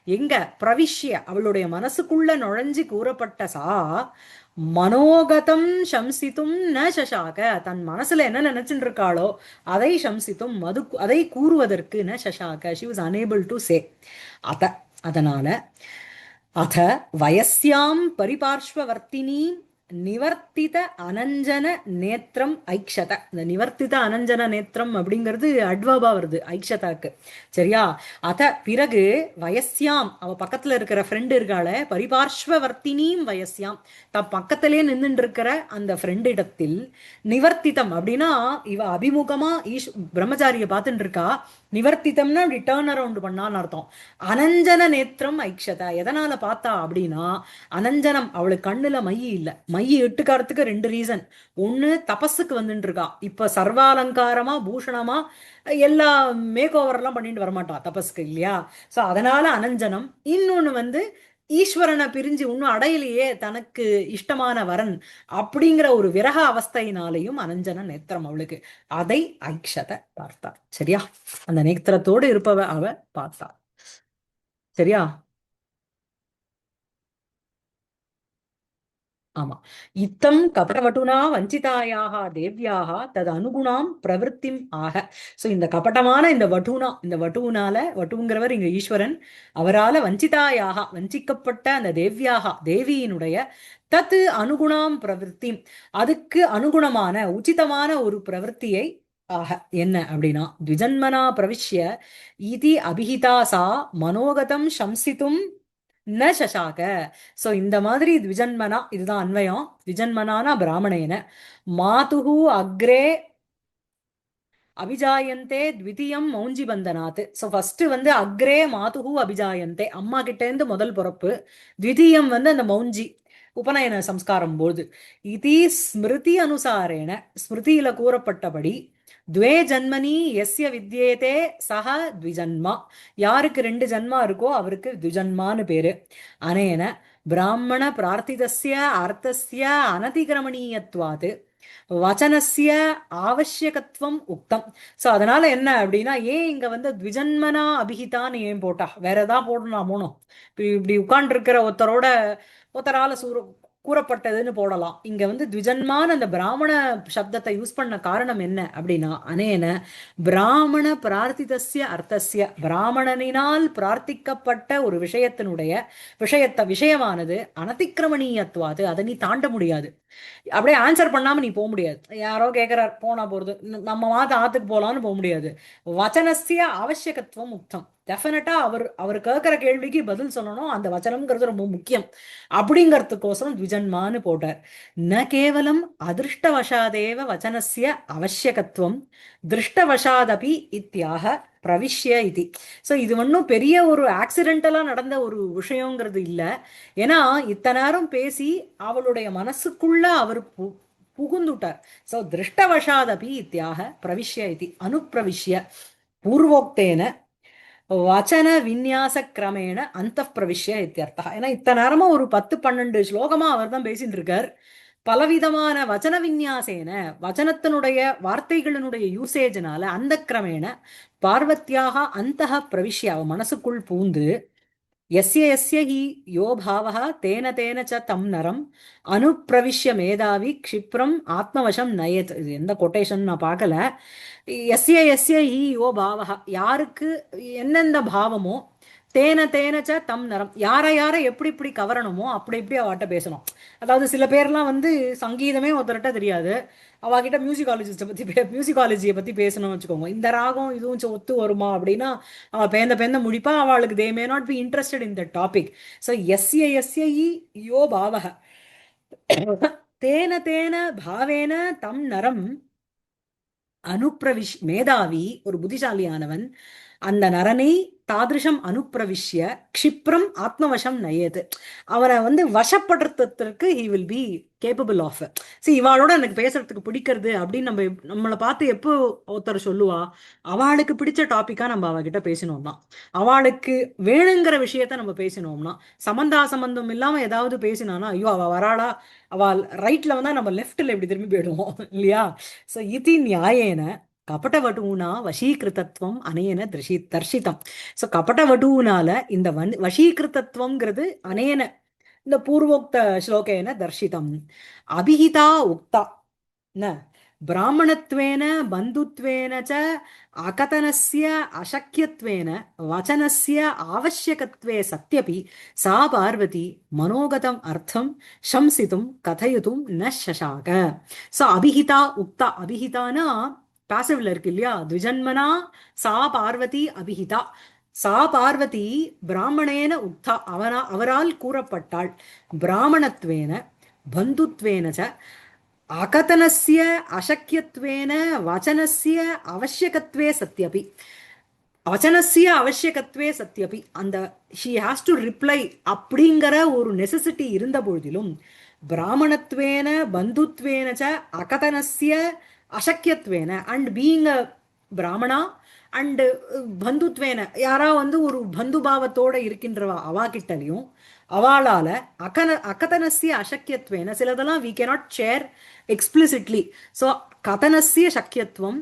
எங்க பிரவிஷ்ய அவளுடைய மனசுக்குள்ள நுழைஞ்சு கூறப்பட்ட சா மனோகதம் சம்சித்தும் ந சசாக. தன் மனசுல என்ன நினைச்சுட்டு இருக்காளோ அதை சம்சித்தும் அதை கூறுவதற்கு ந சசாக. She was unable to say. அத அதனால அத வயஸ்யாம் பரிபார்ஷ்வவர்த்தினி நிவர்த்தித அனஞ்சன நேத்திரம் ஐக்ஷத. இந்த நிவர்த்தித அனஞ்சன நேத்திரம் அப்படிங்கிறது அட்வர்பா வருது ஐக்ஷதாக்கு. சரியா? அத பிறகு வயஸ்யாம் அவ பக்கத்துல இருக்கிற ஃப்ரெண்டு இருக்காள பரிபார்ஷ்வவர்த்தினியும் வயஸ்யாம் தன் பக்கத்திலே நின்றுட்டு இருக்கிற அந்த ஃப்ரெண்டு இடத்தில் நிவர்த்திதம் அப்படின்னா இவ அபிமுகமா பிரம்மச்சாரிய பார்த்துட்டு இருக்கா. நிவர்த்திதம்னா அப்படி டேர்ன் அரவுண்ட் பண்ணான்னு அர்த்தம். அனஞ்சன நேத்திரம் ஐக்ஷத எதனால பார்த்தா அப்படின்னா அனஞ்சனம் அவளுக்கு கண்ணுல மைய இல்ல. மைய இட்டுக்காரத்துக்கு ரெண்டு ரீசன். ஒண்ணு தபஸுக்கு வந்துட்டு இருக்கா. இப்ப சர்வாலங்காரமா பூஷணமா எல்லா மேக் ஓவர் எல்லாம் பண்ணிட்டு வரமாட்டா தபஸ்க்கு இல்லையா. சோ அதனால அனஞ்சனம். இன்னொன்னு வந்து ஈஸ்வரனை பிரிஞ்சு இன்னும் அடையிலேயே தனக்கு இஷ்டமான வரன் அப்படிங்கிற ஒரு விரக அவஸ்தையினாலையும் அனஞ்சன நேத்திரம் அவளுக்கு. அதை ஐக்ஷத பார்த்தார். சரியா? அந்த நேத்திரத்தோடு இருப்பவ அவ பார்த்தார். சரியா? ஆமா. இத்தம் கபடவட்டுனா வஞ்சிதாயாக தேவ்யாக தது அனுகுணாம் பிரவருத்திம் ஆக. சோ இந்த கபடமான இந்த வட்டுனா இந்த வட்டுனால வட்டுங்கிறவர் இங்க ஈஸ்வரன் அவரால வஞ்சிதாயாக வஞ்சிக்கப்பட்ட அந்த தேவ்யாக தேவியினுடைய தத்து அனுகுணாம் பிரவருத்தி அதுக்கு அனுகுணமான உச்சிதமான ஒரு பிரவருத்தியை ஆக. என்ன அப்படின்னா த்விஜன்மனா பிரவிஷ்ய இதி அபிஹிதா சா மனோகதம் சம்சித்தும் ந சசாக. சோ இந்த மாதிரி த்விஜன்மனா இதுதான் அன்வயம். த்விஜன்மனானா பிராமணேன மாதுகு அக்ரே அபிஜாயந்தே த்விதீயம் மௌஞ்சி பந்தனாத். ஸோ ஃபர்ஸ்ட் வந்து அக்ரே மாதுகு அபிஜாயந்தே அம்மா கிட்ட இருந்து முதல் பிறப்பு. த்விதீயம் வந்து அந்த மௌஞ்சி உபநயன சம்ஸ்காரம் போது. இது ஸ்மிருதி அனுசாரேன ஸ்மிருதியில கூறப்பட்டபடி துவே ஜன்மனி எஸ்ய வித்யேதே சஹ த்விஜன்மா. யாருக்கு ரெண்டு ஜன்மா இருக்கோ அவருக்கு த்விஜன்மான்னு பேரு. அனேன பிராமண பிரார்த்திதஸ்ய அர்த்தஸ்ய அனதிகிரமணீயத்வாது வச்சனஸ்ய ஆவசியகத்துவம் உக்தம். சோ அதனால என்ன அப்படின்னா ஏன் இங்க வந்து த்விஜன்மனா அபிஹிதான்னு ஏன் போட்டா? வேற ஏதாவது போடணுமோனோ? இப்படி உட்கார்ந்து இருக்கிற ஒருத்தரோட ஒருத்தரால கூறப்பட்டதுன்னு போடலாம். இங்க வந்து த்விஜன்மான அந்த பிராமண சப்தத்தை யூஸ் பண்ண காரணம் என்ன அப்படின்னா அனேன பிராமண பிரார்த்திதஸ்ய அர்த்தஸ்ய பிராமணனினால் பிரார்த்திக்கப்பட்ட ஒரு விஷயத்தினுடைய விஷயமானது அனதிக்கிரமணீயத்துவாது அதை நீ தாண்ட முடியாது. அப்படியே ஆன்சர் பண்ணாம நீ போக முடியாது. யாரோ கேட்கிறார் போனா போறது நம்ம மாத்த ஆத்துக்கு போலான்னு போக முடியாது. வச்சனஸ்ய அவசியகத்துவம் முக்தம். டெஃபினட்டா அவர் கேட்கிற கேள்விக்கு பதில் சொல்லணும். அந்த வச்சனம்ங்கிறது ரொம்ப முக்கியம். அப்படிங்கிறதுக்கோசரம் த்விஜன்மான்னு போட்டார். ந கேவலம் அதிருஷ்டவசாதேவ வச்சனஸ்ய அவசியகத்துவம் திருஷ்டவசாதபி இத்தியாக பிரவிஷ்ய இது. ஸோ இது ஒன்றும் பெரிய ஒரு ஆக்சிடென்டலா நடந்த ஒரு விஷயங்கிறது இல்லை. ஏன்னா இத்தனை நேரம் பேசி அவளுடைய மனசுக்குள்ள அவர் புகுந்துட்டார். சோ திருஷ்டவசாதபி இத்தியாக பிரவிஷ்ய இது அனுப்பிரவிஷ்ய பூர்வோக்தேன வச்சன விநியாச கிரமேண அந்த பிரவிஷ்ய இத்தியர்த்தா. ஏன்னா இத்தனை நேரமா ஒரு 10-12 ஸ்லோகமா அவர் தான் பேசிட்டு இருக்கார். பலவிதமான வச்சன விநியாசேன வச்சனத்தினுடைய வார்த்தைகளினுடைய யூசேஜினால அந்த கிரமேண பார்வத்தியாக அந்த பிரவிஷ்ய அவ மனசுக்குள் பூந்து यस्य यस्य हि यो भावः तेन तेन च तं नरम् अनुप्रविश्य मेधावी क्षिप्रम् ஆத்மவசம் நயத். இது எந்த கொட்டேஷன் நான் பார்க்கல. எஸ்ய எஸ்ய ஹி யோ பாவஹ யாருக்கு எந்தெந்த பாவமோ தேன தேனச்ச தம் நரம் யாரை யாரை எப்படி இப்படி கவரணுமோ அப்படி இப்படி அவட்ட பேசணும். அதாவது சில பேர்லாம் வந்து சங்கீதமே ஒருத்தர்கிட்ட தெரியாது. அவகிட்ட மியூசிகாலஜிஸ்ட்டை பற்றி மியூசிகாலஜியை பற்றி பேசணும்னு வச்சுக்கோங்க. இந்த ராகம் இதுவும் ஒத்து வருமா அப்படின்னா அவள் பேந்த பேந்த முடிப்பா. அவளுக்கு they may not be interested in the topic. So எஸ்ய எஸ்ய இ யோ பாவக தேன தேன பாவேன தம் நரம் அனுப்பிரவிஷ் மேதாவி ஒரு புத்திசாலியானவன் அந்த நரனை தாதிருஷம் அனுப்பிரவிஷ்ய க்ஷிப்ரம் ஆத்மவசம் நயேது. அவரை வந்து வசப்படுத்துறதுக்கு he will be capable of. சரி, இவாளோட எனக்கு பேசுறதுக்கு பிடிக்கிறது அப்படின்னு நம்மளை பார்த்து எப்போ ஒருத்தர் சொல்லுவா, அவளுக்கு பிடிச்ச டாபிக்கா நம்ம அவகிட்ட பேசினோம்னா, அவளுக்கு வேணுங்கிற விஷயத்த நம்ம பேசினோம்னா, சம்பந்தா சம்பந்தம் இல்லாம ஏதாவது பேசினானா, ஐயோ அவ வராளா, அவள் ரைட்ல வந்தா நம்ம லெஃப்ட்ல இப்படி திரும்பி போயிடுவோம் இல்லையா? ஸோ இதி நியாயேன கபடவடூனா வசீகிருதத்துவம் அனேன தர்ஷிதம். ஸோ கபடவடூனால இந்த வசீகிருதத்துவம்ங்கிறது அனேன இந்த பூர்வோக்த ஸ்லோகேன தர்ஷிதம். அபிஹிதா உக்தா न ब्राह्मणत्वेन बन्धुत्वेन च अकथनस्य अशक्यत्वेन वचनस्य आवश्यकत्वे सत्यपि सा पार्वती मनोगतम् अर्थं शंसितुं कथयितुं न शशाक. सो अभिहिता उक्ता, अभिहिताना பாசிவ்ல இருக்கு இல்லையா, த்விஜன்மனா சா பார்வதி அபிஹிதா. சா பார்வதி பிராமணேன உக்தா, அவரால் கூறப்பட்டாள். பிராமணத்வேன பந்துத்வேன ச அகதனஸ்ய அசக்கியத்வேன வச்சனஸ்ய அவசியகத்வே சத்யபி. வச்சனஸ்ய அவசியகத்வே சத்யபி, அந்த ஷி ஹாஸ் டு ரிப்ளை அப்படிங்கிற ஒரு நெசசிட்டி இருந்த பொழுதிலும், பிராமணத்வேன பந்துத்வேன ச அகதனஸ்ய அசக்கியத்வேன, அண்ட் பீயிங் அ பிராமணா அண்ட் பந்துத்வேன, யாரா வந்து ஒரு பந்துபாவத்தோட இருக்கின்றவா அவா கிட்டலையும் அவளால அகதனஸ்ய அசக்கியத்வேன, சிலதெல்லாம் we cannot share explicitly. So கதனஸ்ய சக்கியத்துவம்,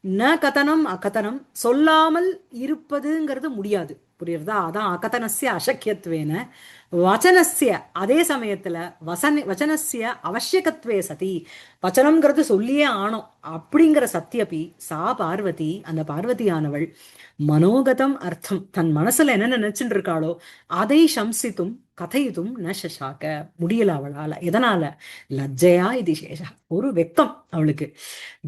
ந கதனம் அகதனம், சொல்லாமல் இருப்பதுங்கிறது முடியாது, புரியுறதா? அதான் அகதனஸ்ய அசக்கியத்வேன. வச்சனஸ்ய, அதே சமயத்துல வச்சனஸ்ய அவசியகத்வே சதி, வச்சனம்ங்கிறது சொல்லியே ஆனோம் அப்படிங்கிற சத்தியபி சா பார்வதி, அந்த பார்வதியானவள் மனோகதம் அர்த்தம், தன் மனசுல என்ன நினைச்சுட்டு இருக்காளோ அதை சம்சித்தும் கதையுதும் ந சசாக்க, முடியல அவளால. எதனால? லஜ்ஜையா இது சேஷா, ஒரு வெக்கம் அவளுக்கு.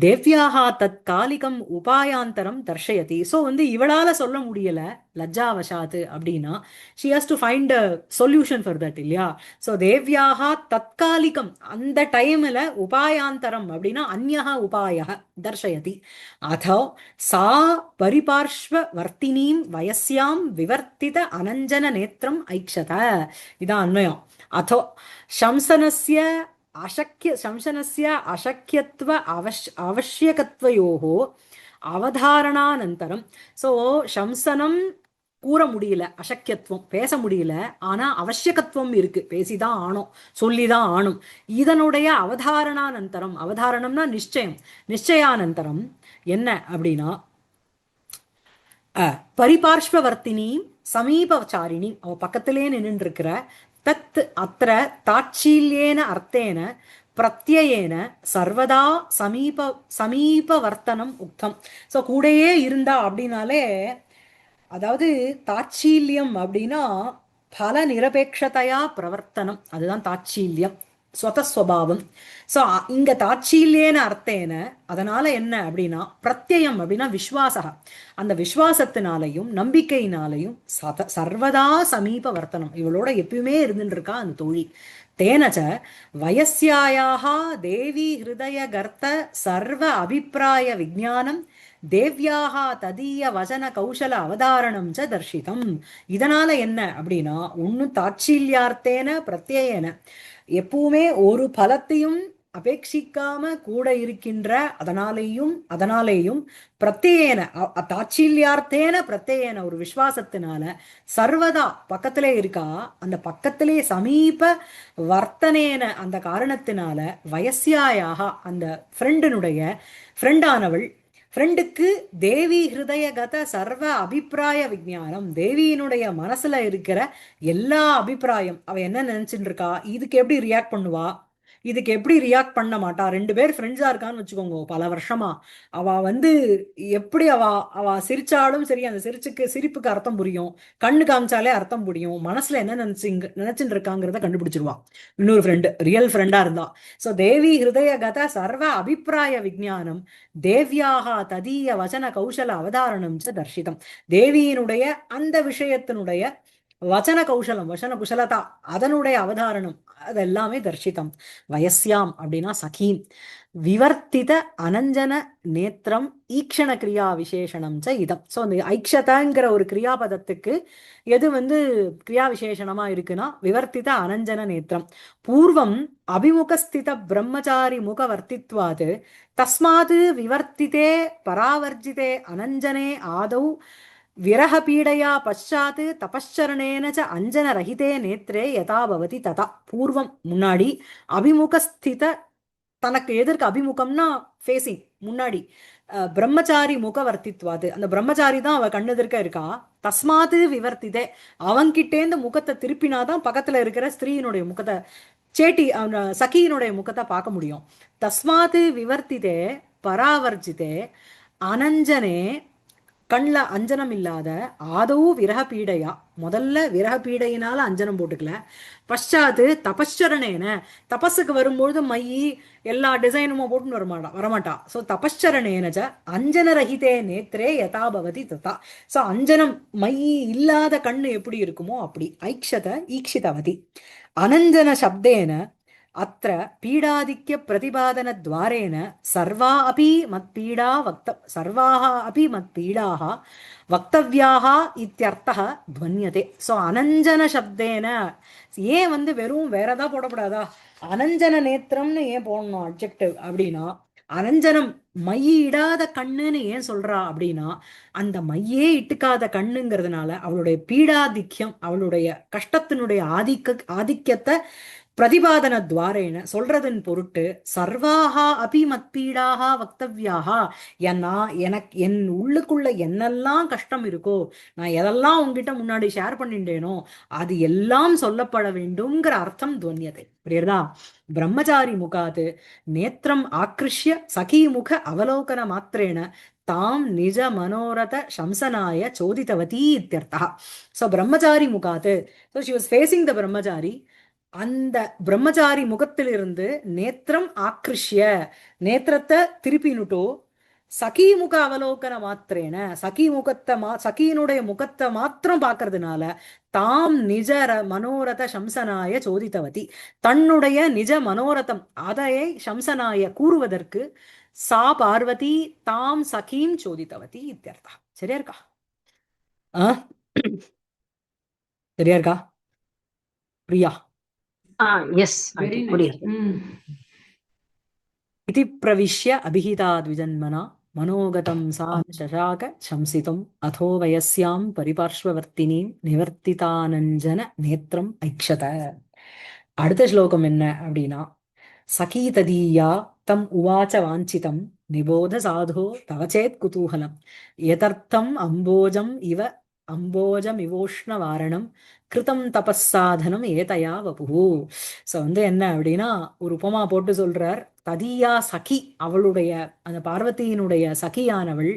தேவ்யாகா தற்காலிகம் உபாயாந்தரம் தர்ஷயதி. ஸோ வந்து இவளால சொல்ல முடியல லஜ்ஜாவசாத்து அப்படின்னா, she has to find a solution for that இல்லையா? ஸோ தேவ்யாகா தற்காலிகம், அந்த டைம்ல உபாயாந்தரம் அப்படின்னா அந்யஹ உபாய தர்ஷயதி. அதோ சா பரிபார்ஷ்வ வர்த்தினீம் வயஸ்யாம் விவர்த்தித அனஞ்சன நேத்திரம் ஐக்ஷத. இதான் அன்வயம். அதோ சம்சனஸ்ய சம்சனஸ்ய அசக்கியத்துவ அவசியகத்வயோகோ அவதாரணானந்தரம். ஸோ சம்சனம் கூற முடியல, அசக்கியத்துவம் பேச முடியல, ஆனா அவசியகத்துவம் இருக்கு, பேசிதான் ஆனோம், சொல்லிதான் ஆனும். இதனுடைய அவதாரணானந்தரம், அவதாரணம்னா நிச்சயம், நிச்சயானந்தரம் என்ன அப்படின்னா பரிபார்ஷ்வவர்த்தினி சமீபச்சாரிணி, அவ பக்கத்திலே நின்று இருக்கிற, தத் அத்திர தாட்சீல்யேன அர்த்தேன பிரத்யேன சர்வதா சமீபவர்த்தனம் உக்தம். ஸோ கூடையே இருந்தா அப்படின்னாலே, அதாவது தாட்சீல்யம் அப்படின்னா பல நிரபேட்சதையா பிரவர்த்தனம், அதுதான் தாட்சீல்யம், ஸ்வதஸ்வபாவம். ஸோ இங்க தாட்சீல்யேன அர்த்தேன, அதனால என்ன அப்படின்னா பிரத்யம் அப்படின்னா விஸ்வாசா, அந்த விஸ்வாசத்தினாலையும் நம்பிக்கையினாலையும் சர்வதா சமீப வர்த்தனம், இவளோட எப்பயுமே இருந்துட்டு இருக்கா அந்த தோழி. தேனச்ச வயஸ்யாயாக தேவி ஹிருதய கர்த்த சர்வ அபிப்பிராய விஜானம் தேவ்யாக ததீய வசன கௌசல அவதாரணம் ச தர்ஷிதம். இதனால என்ன அப்படின்னா, ஒன்னு தாட்சீல்யார்த்தேன பிரத்யேன, எப்பவுமே ஒரு பலத்தையும் அபேட்சிக்காம கூட இருக்கின்ற, அதனாலேயும் பிரத்யேன தாட்சீல்யார்த்தேன பிரத்யேன ஒரு விஸ்வாசத்தினால சர்வதா பக்கத்திலே இருக்கா, அந்த பக்கத்திலே சமீப வர்த்தனேன அந்த காரணத்தினால வயசியாயாக அந்த ஃப்ரெண்டானவள், ஃப்ரெண்டுக்கு தேவி ஹிருதயகத சர்வ அபிப்பிராய விஜானம், தேவியினுடைய மனசுல இருக்கிற எல்லா அபிப்பிராயம், அவ என்ன நினைச்சுட்டு இருக்கா, இதுக்கு எப்படி ரியாக்ட் பண்ணுவா, இதுக்கு எப்படி ரியாக்ட் பண்ண மாட்டா. ரெண்டு பேர் ஃப்ரெண்ட்ஸா இருக்கான்னு வச்சுக்கோங்க பல வருஷமா, அவ வந்து எப்படி அவ சிரிச்சாலும் சரி, அந்த சிரிப்புக்கு அர்த்தம் புரியும், கண்ணு காமிச்சாலே அர்த்தம் புரியும், மனசுல என்ன நினைச்சுட்டு இருக்காங்கிறத கண்டுபிடிச்சிருவா இன்னொரு ஃப்ரெண்டு, ரியல் ஃப்ரெண்டா இருந்தா. சோ தேவி ஹிருதய கத சர்வ அபிப்பிராய விஜானம் தேவ்யாக ததீய வசன கௌசல அவதாரணம் தர்ஷிதம். தேவியினுடைய அந்த விஷயத்தினுடைய வச்சன கௌசலம் வசன குஷலதா அதனுடைய அவதாரணம் அதெல்லாமே தர்ஷிதம். வயஸ்யாம் அப்படின்னா சகீம். விவர்த்தித அனஞ்சன நேத்திரம் ஈக்ஷண கிரியா விசேஷணம் ச இதம். ஸோ இந்த ஐக்ஷதங்கிற ஒரு கிரியாபதத்துக்கு எது வந்து கிரியா விசேஷணமா இருக்குன்னா விவர்த்தித அனஞ்சன நேத்திரம். பூர்வம் அபிமுகஸ்தித பிரம்மச்சாரி முகவர்த்தித்வாது தஸ்மாத் விவர்த்திதே பராவர்ஜிதே அனஞ்சனே ஆதௌ விரஹ பீடையா பஷாத் தபச்சரணேன ச அஞ்சன ரஹிதே நேத்ரே யதா பவதி ததா. பூர்வம் முன்னாடி, அபிமுகஸ்தித தனக்கு எதற்கு அபிமுகம்னா ஃபேசிங் முன்னாடி, பிரம்மச்சாரி முகவர்த்தித்வாது அந்த பிரம்மச்சாரி தான் அவ கண்ணெதிர்க்க இருக்கா. தஸ்மாது விவர்த்திதே அவன்கிட்டேந்து முகத்தை திருப்பினாதான் பக்கத்துல இருக்கிற ஸ்திரீயினுடைய முகத்தை சேட்டி சகியினுடைய முகத்தை பார்க்க முடியும். தஸ்மாது விவர்த்திதே பராவர்ஜிதே அனஞ்சனே கண்ல அஞ்சனம் இல்லாத ஆதவு விரக பீடையா முதல்ல விரக பீடையினால அஞ்சனம் போட்டுக்கல. பஷாத்து தபஸ்சரணேன தபஸுக்கு வரும்பொழுது மையி எல்லா டிசைனுமா போட்டுன்னு வரமாட்டா. ஸோ தபஸ்சரணேனஜ அஞ்சன ரஹிதே நேத்ரே யதா பவதி ததா. ஸோ அஞ்சனம் மையி இல்லாத கண்ணு எப்படி இருக்குமோ அப்படி. ஐக்ஷத ஈக்ஷிதவதி அனஞ்சன சப்தேன அத்த பீடாதிக்ய பிரதிபாதன துவாரேன சர்வா அபி மத்பீடா சர்வாः अपि மத்பீடாः வக்தவ்யாः இத்தியர்த்தः துவன்யதே. ஸோ அனஞ்சன சப்தேன ஏன் வந்து வெறும் வேற ஏதாவது போடக்கூடாதா? அனஞ்சன நேத்திரம்னு ஏன் போடணும் அட்ஜெக்டிவ் அப்படின்னா, அனஞ்சனம் மைய இடாத கண்ணுன்னு ஏன் சொல்றா அப்படின்னா, அந்த மையே இட்டுக்காத கண்ணுங்கிறதுனால அவளுடைய பீடாதிக்யம் அவளுடைய கஷ்டத்தினுடைய ஆதிக்கத்தை பிரதிபாதன துவாரேன சொல்றதன் பொருட்டு சர்வாஹா அபி மத்பீடாகா வக்தவ்யாகா. ஏன்னா எனக்கு என் உள்ளுக்குள்ள என்னெல்லாம் கஷ்டம் இருக்கோ, நான் எதெல்லாம் உங்ககிட்ட முன்னாடி ஷேர் பண்ணிட்டேனோ அது எல்லாம் சொல்லப்பட வேண்டும்ங்கிற அர்த்தம் துவன்யத்தை. புரியுறதா? பிரம்மச்சாரி முகாது நேத்திரம் ஆக்ருஷ்ய சகீமுக அவலோகன மாத்திரேன தாம் நிஜ மனோரத சம்சனாய சோதித்தவதி இத்தியர்த்தா. ஸோ பிரம்மச்சாரி முகாது, ஸோ ஷி வாஸ் ஃபேசிங் த பிரம்மச்சாரி. அந்த பிரம்மச்சாரி முகத்திலிருந்து நேத்திரம் ஆக்ருஷ்ய நேத்திரத்தை திருப்பினுட்டோ சகிமுக அவலோகன மாத்திரேன சகியினுடைய முகத்தை மாத்திரம் பார்க்கறதுனால தாம் நிஜ மனோரத சம்சனாய சோதித்தவதி தன்னுடைய நிஜ மனோரதம் அதையை சம்சனாய கூறுவதற்கு சா பார்வதி தாம் சகீம் சோதித்தவதி இத்தியர்த்தா. சரியா இருக்கா? சரியா இருக்கா பிரியா? எஸ் புரியுது. इति प्रविश्य अभिहिता द्विजन्मना मनोगतं सा शशाक शंसितुम् अथो वयस्यां परिपार्श्ववर्तिनीं निवर्तितानञ्जन नेत्रम् ऐक्षत. அடுத்த ஸ்லோகம் என்ன அப்படின்னா, சகீ ததீயா தம் உவாச்ச வாஞ்சிதம் நிபோத சாதோ தவச்சேத் குதூகலம் எதர்த்தம் அம்போஜம் இவோஷ்ண வாரணம் கிருதம் தபஸ்ஸாதனம் ஏதையா வபு. ஸோ வந்து என்ன அப்படின்னா, ஒரு உபமா போட்டு சொல்றார். ததியா சகி அவளுடைய அந்த பார்வதியினுடைய சகியானவள்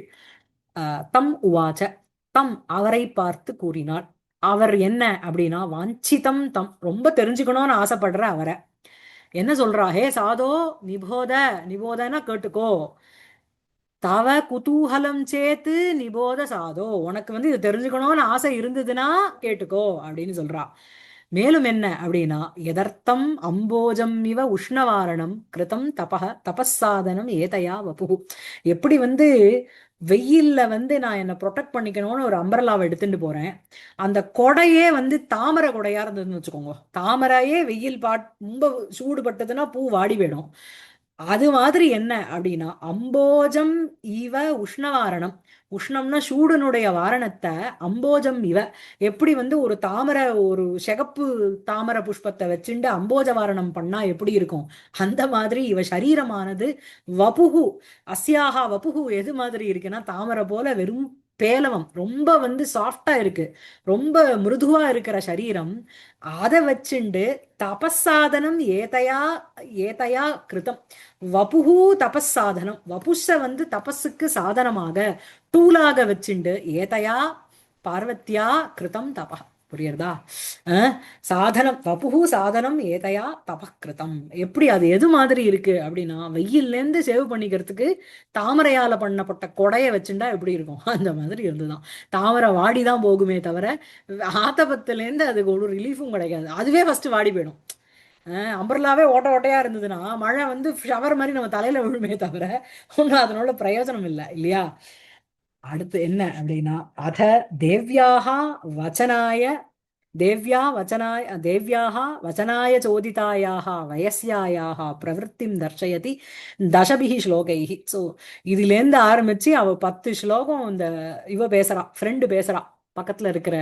தம் உவாச்ச தம் அவரை பார்த்து கூறினாள். அவர் என்ன அப்படின்னா வாஞ்சிதம் தம் ரொம்ப தெரிஞ்சுக்கணும்னு ஆசைப்படுற அவரை என்ன சொல்றா? ஹே சாதோ நிபோத நிபோதன கேட்டுக்கோ. தவ குதூகலம் சேத்து நிபோத சாதோ உனக்கு வந்து இது தெரிஞ்சுக்கணும்னு ஆசை இருந்ததுன்னா கேட்டுக்கோ அப்படின்னு சொல்றா. மேலும் என்ன அப்படின்னா, எதர்த்தம் அம்போஜம் இவ உஷ்ணவாரணம் கிருதம் தபஸ்ஸாதனம் ஏதையா வபு. எப்படி வந்து வெயில்ல வந்து நான் என்னை ப்ரொடெக்ட் பண்ணிக்கணும்னு ஒரு அம்பரலாவை எடுத்துட்டு போறேன். அந்த கொடையே வந்து தாமரை கொடையா இருந்ததுன்னு வச்சுக்கோங்க. தாமரையே வெயில் ரொம்ப சூடு பட்டதுன்னா பூ வாடி போயிடும். அது மாதிரி என்ன அப்படின்னா, அம்போஜம் இவ உஷ்ணவாரணம். உஷ்ணம்னா சூடனுடைய வாரணத்தை அம்போஜம் இவ எப்படி வந்து ஒரு தாமரை ஒரு சிகப்பு தாமரை புஷ்பத்தை வச்சுட்டு அம்போஜ வாரணம் பண்ணா எப்படி இருக்கும், அந்த மாதிரி இவ சரீரமானது வபுகு அஸ்யாகா வபுகு எது மாதிரி இருக்குன்னா தாமரை போல வெறும் பேலவம் ரொம்ப வந்து சாஃப்டா இருக்கு, ரொம்ப மிருதுவா இருக்கிற சரீரம். அதை வச்சுண்டு தபஸ்ஸாதனம் ஏதையா ஏதையா கிருதம் வபுகு தபஸ்ஸாதனம் வபுஷ வந்து தபஸுக்கு சாதனமாக டூலாக வச்சுண்டு ஏதையா பார்வத்தியா கிருதம் தபா புரியுறதா? சாதனம் வபுகு சாதனம் ஏதையா தபக்கிருதம். எப்படி அது எது மாதிரி இருக்கு அப்படின்னா, வெயில்ல இருந்து சேவ் பண்ணிக்கிறதுக்கு தாமரையால பண்ணப்பட்ட கொடைய வச்சுட்டா எப்படி இருக்கும் அந்த மாதிரி இருந்துதான். தாமரை வாடிதான் போகுமே தவிர ஆத்தபத்துல இருந்து அதுக்கு ஒரு ரிலீஃபும் கிடைக்காது. அதுவே ஃபர்ஸ்ட் வாடி போயிடும். அம்பர்லாவே ஓட்ட ஓட்டையா இருந்ததுன்னா மழை வந்து ஷவர் மாதிரி நம்ம தலையில விழுமே தவிர ஒன்றும் அதனோட பிரயோஜனம் இல்லை இல்லையா? அடுத்து என்ன அப்படின்னா, அத தேவ்யாக வச்சனாய தேவ்யாः वचनाय चोदितायाः वयस्यायाः प्रवृत्तिं दर्शयति दशभिः श्लोகைः. ஸோ இதுலேருந்து ஆரம்பிச்சு அவ 10 ஸ்லோகம் இந்த இவ பேசுறா, ஃப்ரெண்டு பேசுறா. பக்கத்துல இருக்கிற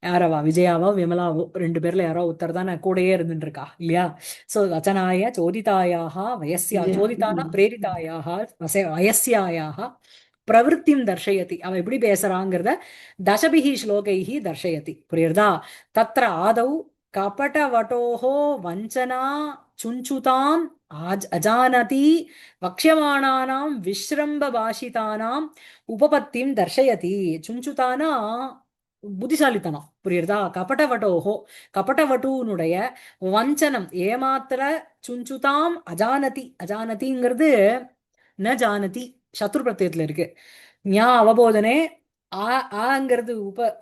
யாரவா, விஜயாவோ விமலாவோ, ரெண்டு பேர்ல யாரோ ஒருத்தர் தானே கூடயே இருந்துட்டு இருக்கா இல்லையா? சோ வச்சனாய சோதிதாயாக வயஸ்யா, சோதிதானா பிரேரிதாயாக வயஸ்யாயாக பிரவருத்திம் தர்ஷயதி. அவ எப்படி பேசுறாங்கிறத தசபிஹி ஸ்லோகைஹி தர்ஷயதி. புரியுறதா? தத்ர ஆதௌ கபடவட்டோஹோ வஞ்சனா சுஞ்சுதாம் அஜானதி வக்ஷ்யமாணானாம் விஸ்ரம்ப பாஷிதானாம் உபபத்திம் தர்ஷயதி. சுஞ்சுதானா புத்திசாலித்தனம். புரியுறதா? கபடவட்டோஹோ, கபடவட்டூனுடைய வஞ்சனம் ஏமாத்திர, சுஞ்சுதாம் அஜானதி, அஜானதிங்கிறது ந ஜானதி சத்ரு பிரத்யத்துல இருக்கு. ஞா அவபோதனே ஆ ஆங்கிறது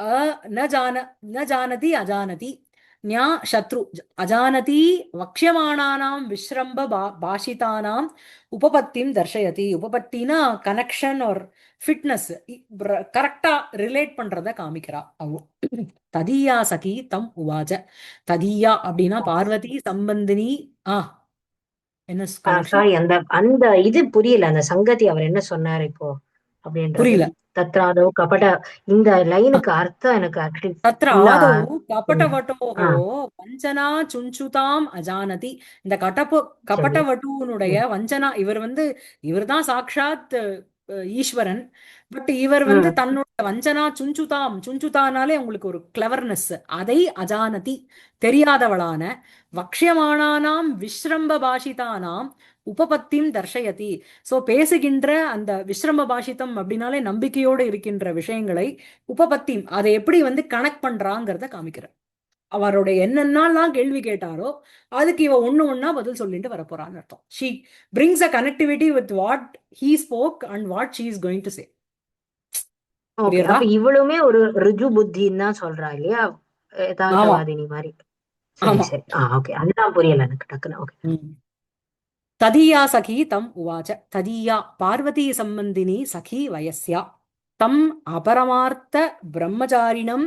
அ ந ஜான ந ஜானதி அஜானதி, ஞா சத்ரு அஜானதி வக்ஷ்யமாணானாம் விஸ்ரம்ப பாஷிதானாம் உபபத்திம் தர்ஷயதி. உபபத்தினா கனெக்ஷன் ஒரு ஃபிட்னஸ், கரெக்டா ரிலேட் பண்றத காமிக்கிறா அவ. ததியா சகி தம் உவாச்ச. ததியா அப்படின்னா பார்வதி சம்பந்தினி. ஆ என்ன கனெக்ஷன் சாரி, அந்த அந்த இது புரியல, அந்த சங்கதி அவர் என்ன சொன்னாரு இப்போ அப்படின்றது. புரியல. தத்ராதோ கபட, இந்த லைனுக்கு அர்த்தம் எனக்கு ஆக்சுவலி தத்ர ஃபுல்லா ஆதௌ புரியல. கபடவட்டோஹோ ஆ வஞ்சனா சுஞ்சுதாம் அஜானதி. இந்த சரி. கபடவட்டூனுடைய ம். வஞ்சனா, இவர் வந்து இவர்தான் சாக்ஷாத் ஈஸ்வரன். பட் இவர் வந்து ம். தன்னுடைய வஞ்சனா சுஞ்சுதாம், சுஞ்சுதானாலே உங்களுக்கு ஒரு கிளவர்னஸ், அதை அஜானதி தெரியாதவளான வக்ஷ்யமானானாம் விஸ்ரம்ப பாஷிதானாம் உபபத்திம் தர்ஷயதி. சோ பேசுகின்ற அந்த விஸ்ரம்ப பாஷிதம் அப்படின்னாலே நம்பிக்கையோடு இருக்கின்ற விஷயங்களை உபபத்தி அதை எப்படி வந்து கனெக்ட் பண்றாங்கிறத காமிக்கிறார். அவருடைய என்னென்னலாம் கேள்வி கேட்டாரோ அதுக்கு இவ ஒண்ணு ஒண்ணா பதில் சொல்லிட்டு வரப்போறான்னு அர்த்தம். She brings a connectivity with what he spoke and what she is going to say. Okay, புரியுறதா? அப்ப இவளுமே ஒரு ரிஜு புத்தின்னு தான் சொல்றா இல்லையா, ஆமா, யதார்த்தவாதினி மாதிரி. சரி ஆமா. சரி, ஓகே, அதுதான் புரியல எனக்கு டக்குன்னு. ஓகே. ம். ததீயா சகி தம் உவாச்ச. ததீயா பார்வதி சம்பந்தினி சகி வயஸ்யா தம் அபரமார்த்த பிரம்மச்சாரிணம்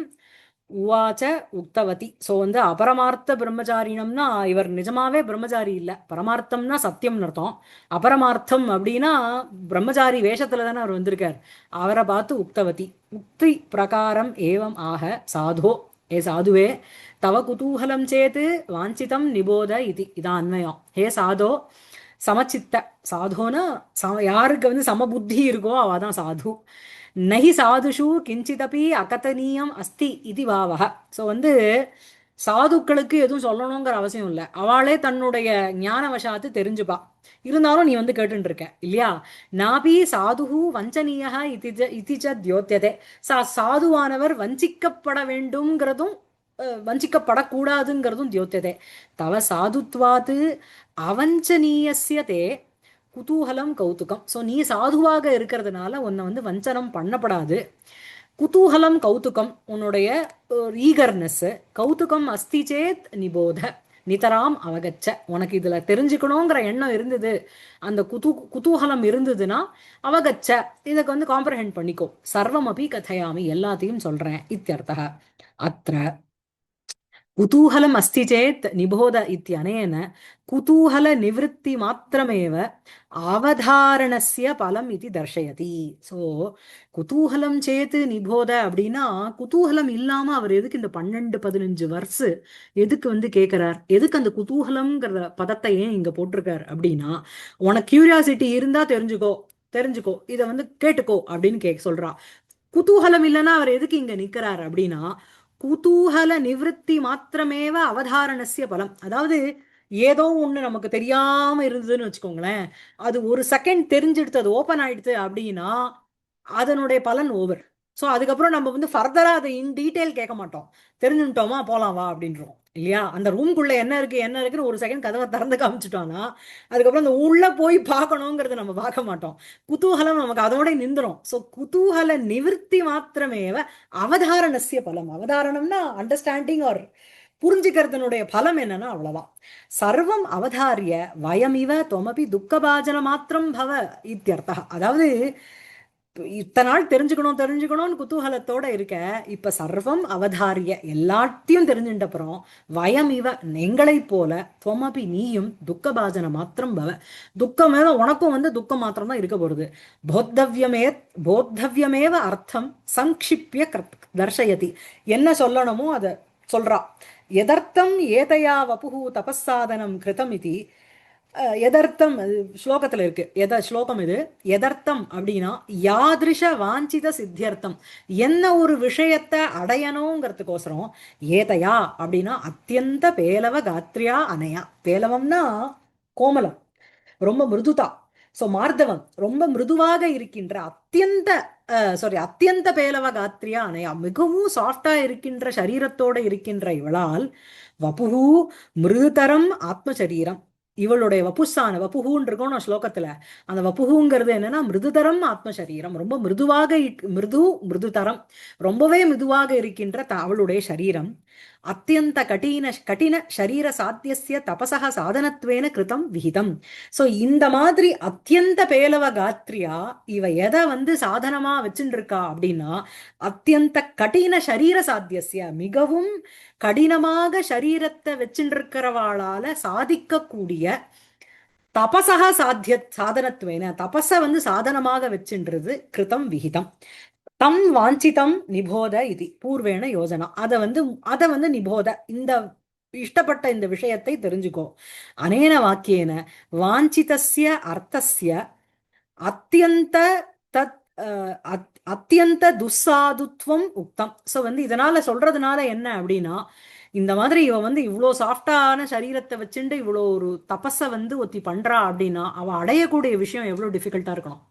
உவாச்ச உக்தவதி. ஸோ வந்து அபரமார்த்த பிரம்மச்சாரினம்னா இவர் நிஜமாவே பிரம்மச்சாரி இல்ல, பரமார்த்தம்னா சத்தியம்னு அர்த்தம். அபரமார்த்தம் அப்படின்னா பிரம்மச்சாரி வேஷத்துல தானே அவர் வந்திருக்கார். அவரை பார்த்து உக்தவதி. உக்தி பிரகாரம் ஏவம் ஆக சாதோ, ஏ சாதுவே, தவ குதூகலம் சேத்து வாஞ்சிதம் நிபோத இது. இதான் அன்வயம். ஹே சாதோ, சமச்சித்த. சாதுனா யாருக்கு வந்து சமபுத்தி இருக்கோ அவ தான் சாது. நஹி சாதுஷு கிஞ்சிதபி அகதனீயம் அஸ்தி இது பாவக. ஸோ வந்து சாதுக்களுக்கு எதுவும் சொல்லணுங்கிற அவசியம் இல்லை, அவளே தன்னுடைய ஞான வசாத்து தெரிஞ்சுப்பா. இருந்தாலும் நீ வந்து கேட்டுட்டு இருக்க இல்லையா? நாபி சாதுஹு வஞ்சனீயா இதிஜ தியோத்தியதே. சாதுவானவர் வஞ்சிக்கப்பட வேண்டும்ங்கிறதும் வஞ்சிக்கப்படக்கூடாதுங்கிறதும் தியோத்தியதே. தவ சாதுத்வாத்து அவஞ்சனீயஸ்ய தே குதூகலம் கௌதுகம். ஸோ நீ சாதுவாக இருக்கிறதுனால உன்னை வந்து வஞ்சனம் பண்ணப்படாது. குதூகலம் கௌதுகம் உன்னுடைய ஈகர்னஸ், கௌதுகம் அஸ்தி சேத் நிபோத நிதராம் அவகச்ச. உனக்கு இதுல தெரிஞ்சுக்கணுங்கிற எண்ணம் இருந்தது, அந்த குதூகலம் இருந்ததுன்னா அவகச்ச, இதுக்கு வந்து காம்ப்ரஹெண்ட் பண்ணிக்கோ. சர்வம் அபி கதையாமி, எல்லாத்தையும் சொல்றேன். இத்தியர்த்தः. அத்ர குதூகலம் அஸ்தி சேத் நிபோத இத்தியனேன குதூகல நிவೃತ್ತಿ மாத்திரமேவ அவதாரணஸ்ய பலம் இது தர்ஷயதி. ஸோ குதூகலம் சேத்து நிபோத அப்படின்னா குதூகலம் இல்லாம அவர் எதுக்கு இந்த 12-15 வருஷம் எதுக்கு வந்து கேட்கிறார்? எதுக்கு அந்த குதூகலம்ங்கிற பதத்தை ஏன் இங்க போட்டிருக்கார் அப்படின்னா, உனக்கு கியூரியாசிட்டி இருந்தா தெரிஞ்சுக்கோ, தெரிஞ்சுக்கோ, இதை வந்து கேட்டுக்கோ அப்படின்னு சொல்றா. குதூகலம் இல்லைன்னா அவர் எதுக்கு இங்க நிக்கிறார் அப்படின்னா, குதூகல நிவೃತ್ತಿ மாத்திரமேவ அவதாரணஸ்ய பலம். அதாவது ஏதோ ஒண்ணு நமக்கு தெரியாம இருந்ததுன்னு வச்சுக்கோங்களேன், அது ஒரு செகண்ட் தெரிஞ்செடுத்து அது ஓபன் ஆயிடுது அப்படின்னா அதனுடைய பலன் ஓவர். ஸோ அதுக்கப்புறம் நம்ம வந்து ஃபர்தரா அதை இன் டீட்டெயில் கேட்க மாட்டோம். தெரிஞ்சுட்டோமா போலாம் வா அப்படின்றோம் இல்லையா? அந்த ரூம்குள்ள என்ன இருக்கு என்ன இருக்குன்னு ஒரு செகண்ட் கதவை திறந்து காமிச்சிட்டோம்னா அதுக்கப்புறம் அந்த உள்ள போய் பார்க்கணுங்கிறத நம்ம பார்க்க மாட்டோம். குதூகலம் நமக்கு அதோட நின்றுடும். ஸோ குதூகல நிவிற்த்தி மாத்திரமேவ அவதாரணஸ்ய பலம். அவதாரணம்னா அண்டர்ஸ்டாண்டிங் ஆர் புரிஞ்சுக்கிறதுனுடைய பலம் என்னன்னா அவ்வளவுதான். சர்வம் அவதாரிய வயமிவ தொமபி துக்கபாஜன மாத்திரம் பவ இத்தியர்த்தா. அதாவது இத்தனை நாள் தெரிஞ்சுக்கணும் தெரிஞ்சுக்கணும்னு குதூகலத்தோட இருக்க, இப்ப சர்வம் அவதாரிய எல்லாத்தையும் தெரிஞ்சுட்ட அப்புறம் வயம் இவ எங்களை போல துவமபி நீயும் துக்கபாஜன மாத்திரம் பவ. துக்கமே உனக்கும் வந்து துக்கம் மாத்திரம் தான் இருக்க போறது. போத்தவ்யமே போத்தவ்யமேவ அர்த்தம் சங்கிப்ய தர்ஷயதி. என்ன சொல்லணுமோ அதை சொல்றா. எதர்த்தம் ஏதையா வபுகு தபஸ்ஸாதனம் கிருதம் இது. எதர்த்தம் ஸ்லோகத்துல இருக்கு. ஸ்லோகம் இது. எதர்த்தம் அப்படின்னா யாதிருஷ வாஞ்சித சித்தியர்த்தம். என்ன ஒரு விஷயத்தை அடையணுங்கிறதுக்கோசரம். ஏதையா அப்படின்னா அத்தியந்த பேலவ காத்ரியா அனையா. பேலவம்னா கோமலம், ரொம்ப மிருதுதா. சோ மார்தவம் ரொம்ப மிருதுவாக இருக்கின்ற அத்தியந்த அத்தியந்த பேலவ காத்ரியா அனையா, மிகவும் சாஃப்டா இருக்கின்ற சரீரத்தோட இருக்கின்ற இவளால் வபுகு மிருதுதரம் ஆத்மசரீரம். இவளுடைய வபுசான வபுகுன்னு இருக்கும் நான் ஸ்லோகத்துல. அந்த வபுகுங்கிறது என்னன்னா மிருதுதரம் ஆத்மசரீரம். ரொம்ப மிருதுவாக மிருதுதரம் ரொம்பவே மிருதுவாக இருக்கின்ற அவளுடைய சரீரம். அத்தியந்த கடின கடின சரீர சாத்தியசிய தபசக சாதனத்வேன கிருதம் விகிதம். சோ இந்த மாதிரி அத்தியந்த பேலவ காத்ரியா இவ எதை வந்து சாதனமா வச்சுட்டு இருக்கா அப்படின்னா அத்தியந்த கடின சரீர சாத்தியசிய, மிகவும் கடினமாக சரீரத்தை வச்சுட்டு இருக்கிறவாளால சாதிக்கக்கூடிய தபசக சாதனத்துவேன, தபஸ வந்து சாதனமாக வச்சுன்றது கிருதம் விகிதம். தம் வாஞ்சிதம் நிபோத இது பூர்வேண யோஜனா. அதை வந்து நிபோத, இந்த இஷ்டப்பட்ட இந்த விஷயத்தை தெரிஞ்சுக்கோ. அனேன வாக்கியேன வாஞ்சிதஸ்ய அர்த்தஸ்ய அத்தியந்த தத் அத்தியந்த துஸ்சாதுத்வம் உக்தம். ஸோ வந்து இதனால சொல்றதுனால என்ன அப்படின்னா, இந்த மாதிரி இவ வந்து இவ்வளோ சாஃப்டான சரீரத்தை வச்சுட்டு இவ்வளோ ஒரு தபஸை வந்து ஒத்தி பண்றா அப்படின்னா அவ அடையக்கூடிய விஷயம் எவ்வளவு டிஃபிகல்ட்டா இருக்கணும்.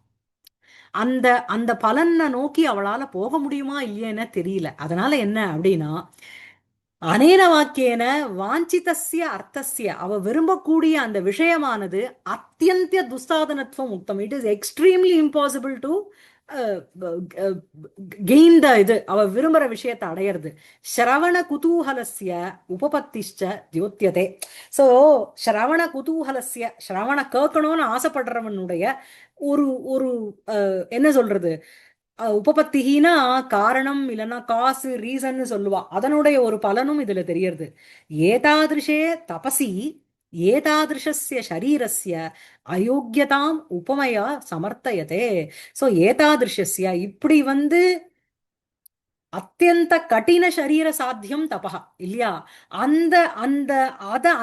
அந்த அந்த பலனை நோக்கி அவளால போக முடியுமா இல்லையேன்னு தெரியல. அதனால என்ன அப்படின்னா அனேன வாக்கியேன வாஞ்சிதஸ்ய அர்த்தஸ்ய, அவ விரும்பக்கூடிய அந்த விஷயமானது அத்தியந்திய துஸ்சாதனத்துவம் உக்தம். It is extremely impossible to gain the இது, அவ விரும்புற விஷயத்தை அடையிறது. ஸ்ரவண குதூகலஸ்ய உபபத்திஷ்ட தியோத்தியதே. ஸோ ஸ்ரவண குதூகலஸ்ய, ஸ்ரவண கேட்கணும்னு ஆசைப்படுறவனுடைய ஒரு ஒரு என்ன சொல்றது, உபபத்தினா காரணம் இல்லைன்னா காசு ரீசன்னு சொல்லுவா. அதனுடைய ஒரு பலனும் இதுல தெரியறது. ஏதாதிருஷே தபசி ஏதாதிருஷஸ்ய சரீரஸ்ய அயோக்கியதாம் உபமையா சமர்த்தயதே. சோ ஏதாதிருஷஸ்ய இப்படி வந்து அத்தியந்த கடின சரீர சாத்தியம் தபா இல்லையா, அந்த அந்த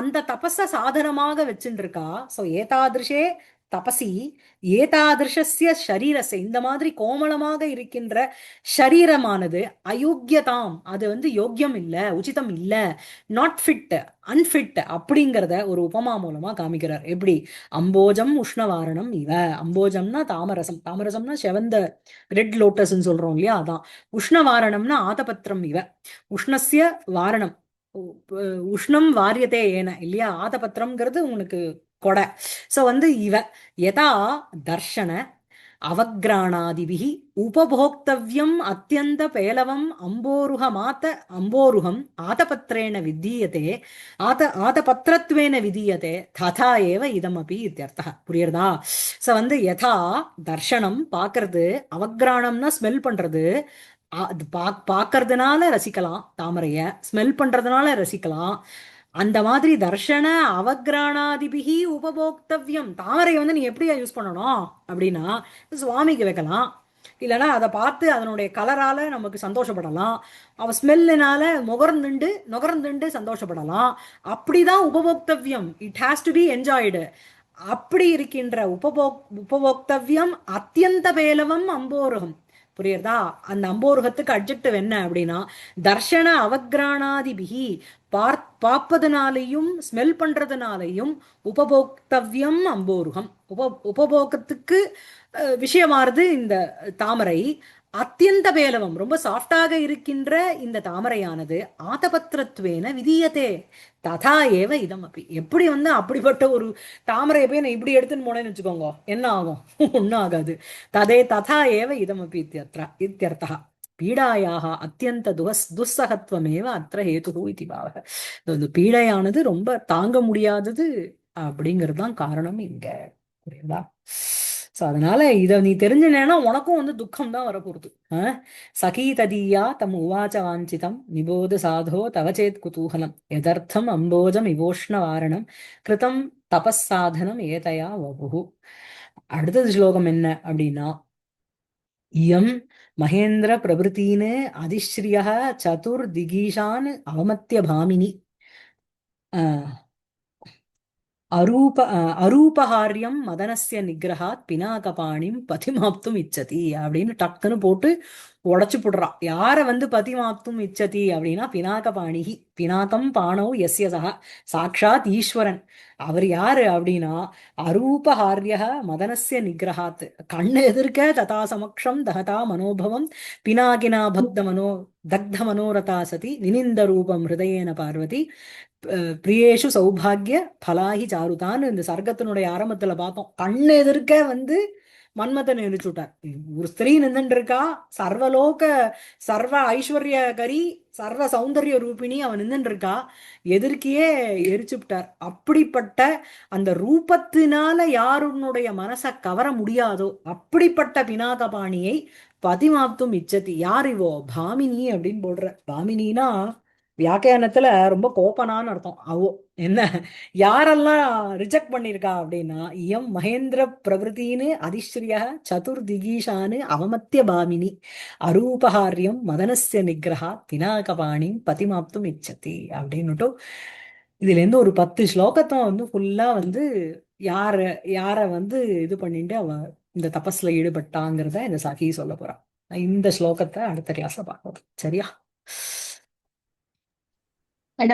அந்த தபஸ சாதனமாக வச்சுட்டு இருக்கா. சோ ஏதாதிருஷே தபசி ஏதாதிருஷஸ்ய ஷரீரஸ்ய, இந்த மாதிரி கோமளமாக இருக்கின்ற ஷரீரமானது அயோக்கியதாம், அது வந்து யோக்கியம் இல்ல, உச்சிதம் இல்ல, நாட் ஃபிட், அன்ஃபிட் அப்படிங்கிறத ஒரு உபமா மூலமா காமிக்கிறார். எப்படி? அம்போஜம் உஷ்ணவாரணம் இவ. அம்போஜம்னா தாமரசம், தாமரசம்னா செவந்த ரெட் லோட்டஸ்ன்னு சொல்றோம் இல்லையா, அதான். உஷ்ணவாரணம்னா ஆதபத்திரம் இவ. உஷ்ணஸ்ய வாரணம், உஷ்ணம் வாரியத்தே ஏன இல்லையா, ஆதபத்திரம்ங்கிறது உனக்கு கொடை. சோ வந்து இவ யதா தர்ஷன அவக்ராணாதிபிஹி உபபோக்தவ்யம் அத்தியந்த பேலவம் அம்போருகம் ஆதபத்ரேண விதீயதே ஆதபத்ரத்வேன விதீயதே ததா ஏவ இதமபி இத்தியர்த்தः. புரியுறதா? சோ வந்து யதா தர்ஷனம் பாக்குறது, அவக்ராணம்னா ஸ்மெல் பண்றது. அது பாக்குறதுனால ரசிக்கலாம் தாமரைய, ஸ்மெல் பண்றதுனால ரசிக்கலாம். அந்த மாதிரி தர்ஷன அவக்ராணாதிபிகி உபபோக்தவ்யம், தாமரை வந்து நீ எப்படியா யூஸ் பண்ணணும் அப்படின்னா சுவாமிக்கு வைக்கலாம், இல்லைன்னா அதை பார்த்து அதனுடைய கலரால நமக்கு சந்தோஷப்படலாம், அவ ஸ்மெல்லினால நுகர்ந்துண்டு சந்தோஷப்படலாம். அப்படிதான் உபபோக்தவ்யம், it has to be enjoyed. அப்படி இருக்கின்ற உபபோக்தவ்யம் அத்தியந்த பேலவம் அம்போருகம். புரியுறதா? அந்த அம்போருகத்துக்கு அட்ஜெக்டிவ் என்ன அப்படின்னா தர்ஷன அவக்ராணாதிபிகி, பார்ப்பதனாலையும் ஸ்மெல் பண்றதுனாலையும் உபபோக்தவ்யம் அம்போருகம், உபபோகத்துக்கு விஷயமாறுது இந்த தாமரை. அத்தியந்த பேலவம் ரொம்ப சாஃப்டாக இருக்கின்ற இந்த தாமரையானது ஆதபத்திரத்வேன விதீயதே ததா ஏவ இதம் அப்படி எப்படி வந்து அப்படிப்பட்ட ஒரு தாமரையை போய் நான் இப்படி எடுத்துன்னு போனேன்னு வச்சுக்கோங்க என்ன ஆகும் ஒன்றும் ஆகாது ததா ஏவ இதம் அப்படி இத்தியர்த்தா பீடாயாக அத்தியந்த துஸ்ஸகத்துவமேவ அத்திர ஹேதுஹு இதி பாவக இந்த பீடையானது ரொம்ப தாங்க முடியாதது அப்படிங்கிறது தான் காரணம் இங்க புரியுதா சோ அதனால இத நீ தெரிஞ்சுனேன்னா உனக்கும் வந்து துக்கம் தான் வரப்போகுது சகீ ததீயா தம் உவாச்ச வாஞ்சிதம் நிபோத சாதோ தவச்சேத் குதூகலம் எதர்த்தம் அம்போஜம் இவோஷ்ண வாரணம் கிருதம் தபஸ்ஸாதனம் ஏதயா வபுகு அடுத்தது ஸ்லோகம் என்ன அப்படின்னா இயம் மகேந்திர பிரபுத்தீன் அதிஸ்ரீய சதுர் திகீஷான் அவமத்திய பாமினி அரூபஹாரியம் மதனஸ்ய நிகிரகாத் பினாகபாணிம் பதிமாப்தும் இச்சதி அப்படின்னு டக்குன்னு போட்டு உடைச்சு போடுறா யார வந்து பதிமாப்தும் இச்சதி அப்படின்னா பினாகபாணிகி பினாகம் பாணவ் எஸ்ய சக சாக்ஷாத் ஈஸ்வரன் அவர் யாரு அப்படின்னா அரூபஹாரிய மதனஸ்ய நிகிரகாத் கண்ணு எதிர்க்க ததா சமக்ஷம் தகதா மனோபவம் பினாகினா தக்த மனோரதா சதி நினிந்த ரூபம் ஹிருதயேன பார்வதி பிரியேஷு சௌபாகிய பலாகி சாருதான்னு இந்த சர்க்கத்தினுடைய ஆரம்பத்துல பார்த்தோம் கண்ணு எதிர்க்க வந்து மன்மதன் எரிச்சு விட்டார் ஒரு ஸ்திரீ நின்றுட்டு இருக்கா சர்வலோக சர்வ ஐஸ்வர்யகரி சர்வ சௌந்தர்ய ரூபிணி அவன் நின்றுட்டு இருக்கா எதிர்க்கையே எரிச்சு விட்டார் அப்படிப்பட்ட அந்த ரூபத்தினால யாருன்னுடைய மனசை கவர முடியாதோ அப்படிப்பட்ட பினாகபாணியை பதிமாப்தும் இச்சதி யார் இவோ பாமினி அப்படின்னு போடுற பாமினினா வியாக்கியானத்துல ரொம்ப கோபனான்னு அர்த்தம் அவோ என்ன யாரெல்லாம் ரிஜெக்ட் பண்ணிருக்கா அப்படின்னா இயம் மகேந்திர பிரவருத்தின்னு அதிஸ்ரீய சதுர் திகீஷானு அவமத்திய பாமினி அரூபஹாரியம் மதனஸ்ய நிகிரகா பினாகபாணி பதிமாப்தும் இச்சதி அப்படின்னுட்டு இதுல இருந்து ஒரு 10 ஸ்லோகத்தை வந்து ஃபுல்லா வந்து யார யார வந்து இது பண்ணிட்டு அவ இந்த தபஸ்ல ஈடுபட்டாங்கிறத இந்த சகி சொல்ல போறா இந்த ஸ்லோகத்தை அடுத்த கிளாஸ்ல பார்க்கணும் சரியா மேடம்